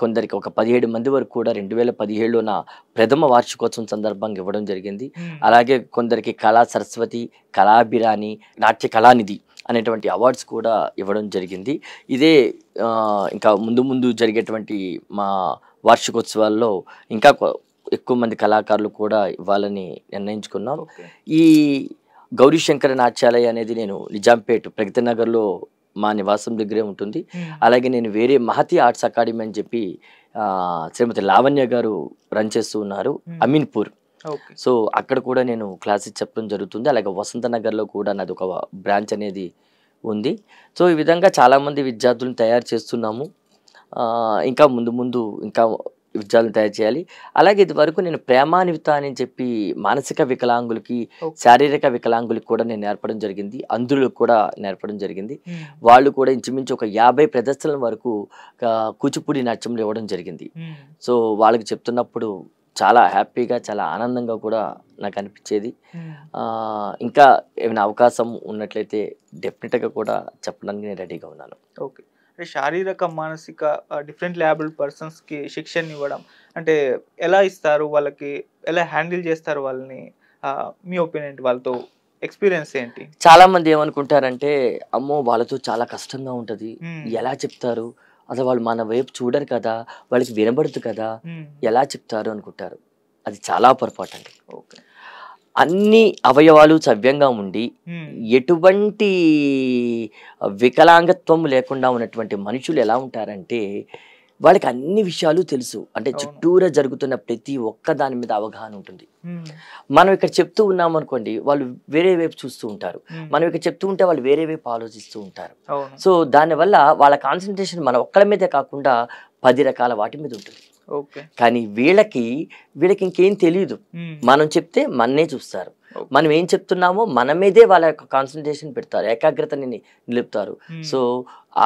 కొందరికి ఒక 17 మంది వరకు కూడా 2017లో నా ప్రథమ వార్షికోత్సవం సందర్భంగా ఇవ్వడం జరిగింది. అలాగే కొందరికి కళా సరస్వతి, కళాభిరాణి, నాట్య కళానిధి అనేటువంటి అవార్డ్స్ కూడా ఇవ్వడం జరిగింది. ఇదే ఇంకా ముందు ముందు జరిగేటువంటి మా వార్షికోత్సవాల్లో ఇంకా ఎక్కువ మంది కళాకారులు కూడా ఇవ్వాలని నిర్ణయించుకున్నాం. ఈ గౌరీ శంకర నాట్యాలయ అనేది నేను నిజాంపేట్ ప్రగతి నగర్లో మా నివాసం దగ్గరే ఉంటుంది. అలాగే నేను వేరే మహతి ఆర్ట్స్ అకాడమీ అని చెప్పి శ్రీమతి లావణ్య గారు రన్ చేస్తూ ఉన్నారు, అమీన్పూర్. సో అక్కడ కూడా నేను క్లాసెస్ చెప్పడం జరుగుతుంది. అలాగే వసంత నగర్లో కూడా నాది ఒక బ్రాంచ్ అనేది ఉంది. సో ఈ విధంగా చాలామంది విద్యార్థులను తయారు చేస్తున్నాము. ఇంకా ముందు ముందు ఇంకా విద్యార్థులను తయారు చేయాలి. అలాగే ఇది వరకు నేను ప్రేమానివిత అని చెప్పి మానసిక వికలాంగులకి, శారీరక వికలాంగులకి కూడా నేను నేర్పడం జరిగింది. అంధులకు కూడా నేర్పడం జరిగింది. వాళ్ళు కూడా ఇంచుమించు ఒక 50 ప్రదర్శనల వరకు కూచిపూడి నాట్యంలో ఇవ్వడం జరిగింది. సో వాళ్ళకి చెప్తున్నప్పుడు చాలా హ్యాపీగా, చాలా ఆనందంగా కూడా నాకు అనిపించేది. ఇంకా ఏమైనా అవకాశం ఉన్నట్లయితే డెఫినెట్గా కూడా చెప్పడానికి నేను రెడీగా ఉన్నాను. ఓకే. అంటే శారీరక, మానసిక డిఫరెంట్ లేబుల్డ్ పర్సన్స్కి శిక్షణ ఇవ్వడం అంటే ఎలా ఇస్తారు? వాళ్ళకి ఎలా హ్యాండిల్ చేస్తారు వాళ్ళని? మీ ఒపీనియన్ ఏంటి? వాళ్ళతో ఎక్స్పీరియన్స్ ఏంటి? చాలా మంది ఏమనుకుంటారంటే, అమ్మో వాళ్ళతో చాలా కష్టంగా ఉంటుంది, ఎలా చెప్తారు, అసలు వాళ్ళు మన వైపు చూడరు కదా, వాళ్ళకి వినబడదు కదా, ఎలా చెప్తారు అనుకుంటారు. అది చాలా పొరపాటు అండి. ఓకే. అన్ని అవయవాలు సవ్యంగా ఉండి ఎటువంటి వికలాంగత్వం లేకుండా ఉన్నటువంటి మనుషులు ఎలా ఉంటారంటే, వాళ్ళకి అన్ని విషయాలు తెలుసు. అంటే చుట్టూరా జరుగుతున్న ప్రతి ఒక్క దాని మీద అవగాహన ఉంటుంది. మనం ఇక్కడ చెప్తూ ఉన్నాం అనుకోండి, వాళ్ళు వేరే వైపు చూస్తూ ఉంటారు. మనం ఇక్కడ చెప్తూ ఉంటే వాళ్ళు వేరే వైపు ఆలోచిస్తూ ఉంటారు. సో దానివల్ల వాళ్ళ కాన్సన్ట్రేషన్ మన ఒక్కళ్ళ మీదే కాకుండా 10 రకాల వాటి మీద ఉంటుంది. కానీ వీళ్ళకి ఇంకేం తెలియదు. మనం చెప్తే మన్నే చూస్తారు. మనం ఏం చెప్తున్నామో మన మీదే వాళ్ళ యొక్క కాన్సన్ట్రేషన్ పెడతారు, ఏకాగ్రతని నిలుపుతారు. సో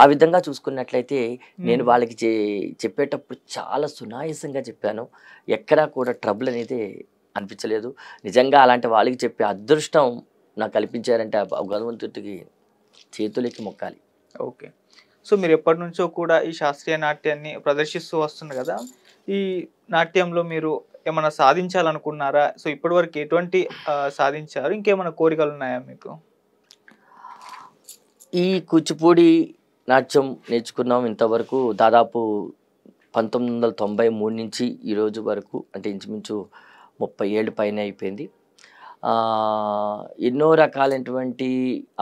ఆ విధంగా చూసుకున్నట్లయితే నేను వాళ్ళకి చెప్పేటప్పుడు చాలా సునాయాసంగా చెప్పాను. ఎక్కడా కూడా ట్రబుల్ అనేది అనిపించలేదు. నిజంగా అలాంటి వాళ్ళకి చెప్పే అదృష్టం నాకు కల్పించారంటే ఆ భగవంతుడికి చేతులెక్కి మొక్కాలి. ఓకే. సో మీరు ఎప్పటి నుంచో కూడా ఈ శాస్త్రీయ నాట్యాన్ని ప్రదర్శిస్తూ వస్తున్నారు కదా, ఈ నాట్యంలో మీరు ఏమైనా సాధించాలనుకున్నారా? సో ఇప్పటివరకు ఎటువంటి సాధించారు? ఇంకేమైనా కోరికలు ఉన్నాయా మీకు? ఈ కూచిపూడి నాట్యం నేర్చుకున్నాం ఇంతవరకు దాదాపు 1993 నుంచి ఈరోజు వరకు, అంటే ఇంచుమించు 30 ఏళ్ళు పైన అయిపోయింది. ఎన్నో రకాలైనటువంటి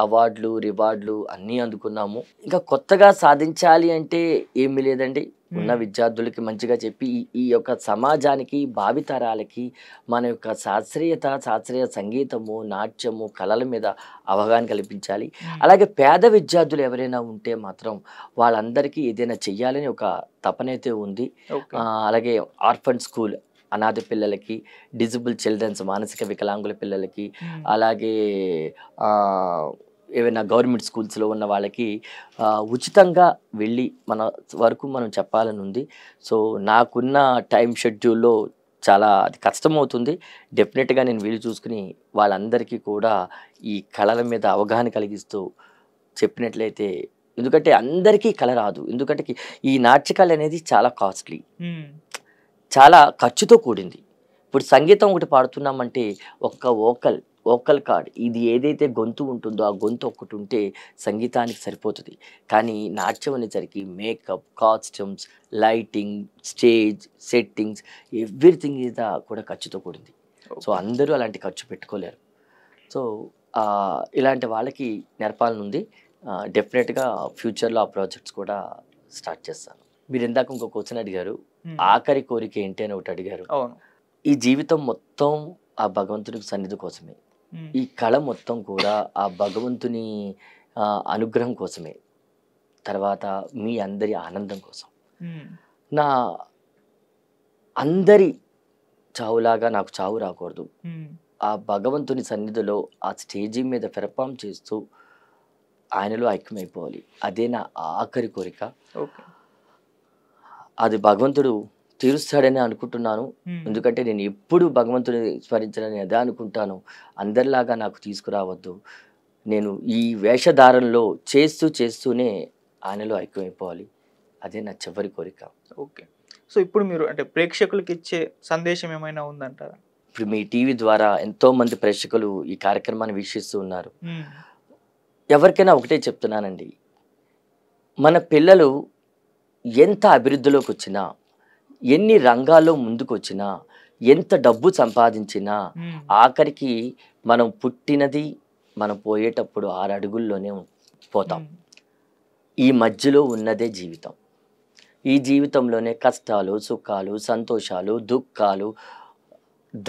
అవార్డులు, రివార్డులు అన్నీ అందుకున్నాము. ఇంకా కొత్తగా సాధించాలి అంటే ఏమీ లేదండి. ఉన్న విద్యార్థులకి మంచిగా చెప్పి ఈ యొక్క సమాజానికి, భావితరాలకి మన యొక్క శాస్త్రీయ సంగీతము, నాట్యము, కళల మీద అవగాహన కల్పించాలి. అలాగే పేద విద్యార్థులు ఎవరైనా ఉంటే మాత్రం వాళ్ళందరికీ ఏదైనా చెయ్యాలని ఒక తపనైతే ఉంది. అలాగే ఆర్ఫన్ స్కూల్, అనాథ పిల్లలకి, డిజబుల్ చిల్డ్రన్స్, మానసిక వికలాంగుల పిల్లలకి, అలాగే ఏవైనా గవర్నమెంట్ స్కూల్స్లో ఉన్న వాళ్ళకి ఉచితంగా వెళ్ళి మన వరకు మనం చెప్పాలని ఉంది. సో నాకున్న టైం షెడ్యూల్లో చాలా అది కష్టమవుతుంది. డెఫినెట్గా నేను వీలు చూసుకుని వాళ్ళందరికీ కూడా ఈ కళల మీద అవగాహన కలిగిస్తూ చెప్పినట్లయితే, ఎందుకంటే అందరికీ కళ రాదు. ఎందుకంటే ఈ నాట్యకళ అనేది చాలా కాస్ట్లీ, చాలా ఖర్చుతో కూడింది. ఇప్పుడు సంగీతం ఒకటి పాడుతున్నామంటే ఒక్క వోకల్ కార్డ్, ఇది ఏదైతే గొంతు ఉంటుందో ఆ గొంతు ఒక్కటి ఉంటే సంగీతానికి సరిపోతుంది. కానీ నాట్యం అనేసరికి makeup, costumes, lighting, stage settings, everything మీద కూడా ఖర్చుతో కూడింది. సో అందరూ అలాంటి ఖర్చు పెట్టుకోలేరు. సో ఇలాంటి వాళ్ళకి నేర్పాలనుంది. డెఫినెట్గా ఫ్యూచర్లో ఆ ప్రాజెక్ట్స్ కూడా స్టార్ట్ చేస్తాను. మీరు ఇందాక ఇంకో క్వశ్చన్ అడిగారు, ఆఖరి కోరిక ఏంటి అని ఒకటి అడిగారు. అవును. ఈ జీవితం మొత్తం ఆ భగవంతుని సన్నిధి కోసమే. ఈ కళ మొత్తం కూడా ఆ భగవంతుని అనుగ్రహం కోసమే. తర్వాత మీ అందరి ఆనందం కోసం. నా అందరి చావులాగా నాకు చావు రాకూడదు. ఆ భగవంతుని సన్నిధిలో ఆ స్టేజీ మీద పెర్ఫామ్ చేస్తూ ఆయనలో ఐక్యమైపోవాలి. అదే నా ఆఖరి కోరిక. అది భగవంతుడు తీరుస్తాడని అనుకుంటున్నాను. ఎందుకంటే నేను ఎప్పుడు భగవంతుని స్మరించాలని అదే అనుకుంటాను. అందరిలాగా నాకు తీసుకురావద్దు. నేను ఈ వేషధారణలో చేస్తూనే ఆయనలో ఐక్యమైపోవాలి. అదే నా చివరి కోరిక. ఓకే. సో ఇప్పుడు మీరు అంటే ప్రేక్షకులకు ఇచ్చే సందేశం ఏమైనా ఉందంటారా? ఇప్పుడు మీ టీవీ ద్వారా ఎంతో మంది ప్రేక్షకులు ఈ కార్యక్రమాన్ని వీక్షిస్తూ ఉన్నారు. ఎవరికైనా ఒకటే చెప్తున్నానండి, మన పిల్లలు ఎంత అభివృద్ధిలోకి వచ్చినా, ఎన్ని రంగాల్లో ముందుకు వచ్చినా, ఎంత డబ్బు సంపాదించినా, ఆఖరికి మనం పుట్టినది మనం పోయేటప్పుడు 6 అడుగుల్లోనే పోతాం. ఈ మధ్యలో ఉన్నదే జీవితం. ఈ జీవితంలోనే కష్టాలు, సుఖాలు, సంతోషాలు, దుఃఖాలు,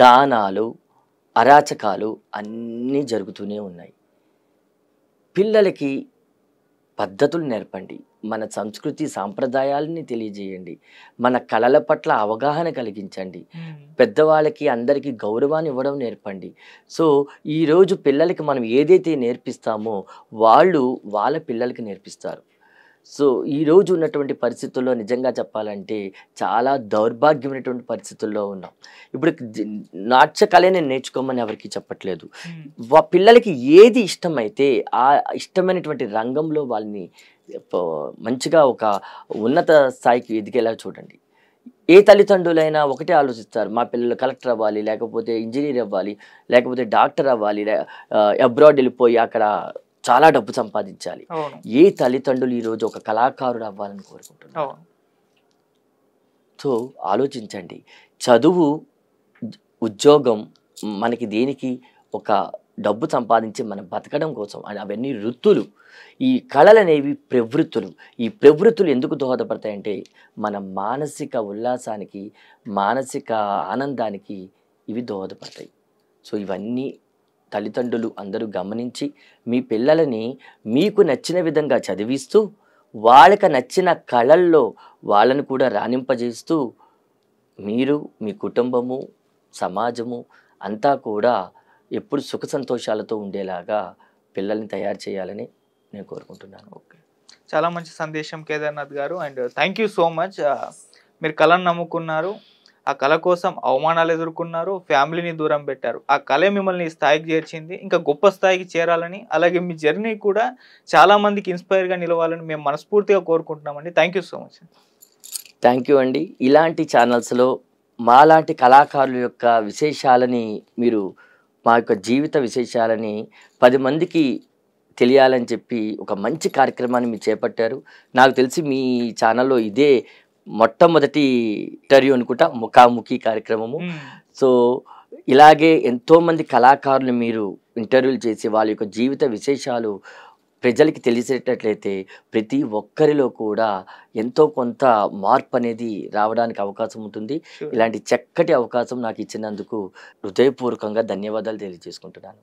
దానాలు, అరాచకాలు అన్నీ జరుగుతూనే ఉన్నాయి. పిల్లలకి పద్ధతులు నేర్పండి. మన సంస్కృతి సాంప్రదాయాలని తెలియజేయండి. మన కళల పట్ల అవగాహన కలిగించండి. పెద్దవాళ్ళకి అందరికీ గౌరవాన్ని ఇవ్వడం నేర్పండి. సో ఈరోజు పిల్లలకి మనం ఏదైతే నేర్పిస్తామో వాళ్ళు వాళ్ళ పిల్లలకి నేర్పిస్తారు. సో ఈరోజు ఉన్నటువంటి పరిస్థితుల్లో నిజంగా చెప్పాలంటే చాలా దౌర్భాగ్యమైనటువంటి పరిస్థితుల్లో ఉన్నాం. ఇప్పుడు నాట్య కళని నేర్చుకోమని ఎవరికి చెప్పట్లేదు. పిల్లలకి ఏది ఇష్టమైతే ఆ ఇష్టమైనటువంటి రంగంలో వాళ్ళని మంచిగా ఒక ఉన్నత స్థాయికి ఎదిగేలా చూడండి. ఏ తల్లిదండ్రులైనా ఒకటే ఆలోచిస్తారు, మా పిల్లలు కలెక్టర్ అవ్వాలి, లేకపోతే ఇంజనీర్ అవ్వాలి, లేకపోతే డాక్టర్ అవ్వాలి, అబ్రాడ్ వెళ్ళిపోయి అక్కడ చాలా డబ్బు సంపాదించాలి. ఏ తల్లిదండ్రులు ఈరోజు ఒక కళాకారుడు అవ్వాలని కోరుకుంటున్నారు? సో ఆలోచించండి. చదువు, ఉద్యోగం మనకి దేనికి? ఒక డబ్బు సంపాదించి మనం బతకడం కోసం. అవన్నీ వృత్తులు. ఈ కళలు అనేవి ప్రవృత్తులు. ఈ ప్రవృత్తులు ఎందుకు దోహదపడతాయంటే మన మానసిక ఉల్లాసానికి, మానసిక ఆనందానికి ఇవి దోహదపడతాయి. సో ఇవన్నీ తల్లిదండ్రులు అందరూ గమనించి మీ పిల్లలని మీకు నచ్చిన విధంగా చదివిస్తూ, వాళ్ళకి నచ్చిన కళల్లో వాళ్ళను కూడా రాణింపజేస్తూ, మీరు మీ కుటుంబము, సమాజము అంతా కూడా ఎప్పుడు సుఖ సంతోషాలతో ఉండేలాగా పిల్లల్ని తయారు చేయాలని నేను కోరుకుంటున్నాను. ఓకే, చాలా మంచి సందేశం కేదార్నాథ్ గారు. And thank you so much. మీరు కళను నమ్ముకున్నారు, ఆ కళ కోసం అవమానాలు ఎదుర్కొన్నారు, ఫ్యామిలీని దూరం పెట్టారు. ఆ కళ మిమ్మల్ని స్థాయికి చేర్చింది, ఇంకా గొప్ప స్థాయికి చేరాలని, అలాగే మీ జర్నీ కూడా చాలా మందికి ఇన్స్పైర్గా నిలవాలని మేము మనస్ఫూర్తిగా కోరుకుంటున్నామండి. Thank you so much. Thank you అండి. ఇలాంటి ఛానల్స్లో మాలాంటి కళాకారుల యొక్క విశేషాలని మీరు, మా యొక్క జీవిత విశేషాలని 10 మందికి తెలియాలని చెప్పి ఒక మంచి కార్యక్రమాన్ని మీరు చేపట్టారు. నాకు తెలిసి మీ ఛానల్లో ఇదే మొట్టమొదటి ఇంటర్వ్యూ అనుకుంటా, ముఖాముఖి కార్యక్రమము. సో ఇలాగే ఎంతోమంది కళాకారులు మీరు ఇంటర్వ్యూలు చేసి వాళ్ళ యొక్క జీవిత విశేషాలు ప్రజలకి తెలిసేటట్లయితే ప్రతి ఒక్కరిలో కూడా ఎంతో కొంత మార్పు అనేది రావడానికి అవకాశం ఉంటుంది. ఇలాంటి చక్కటి అవకాశం నాకు ఇచ్చినందుకు హృదయపూర్వకంగా ధన్యవాదాలు తెలియజేసుకుంటున్నాను.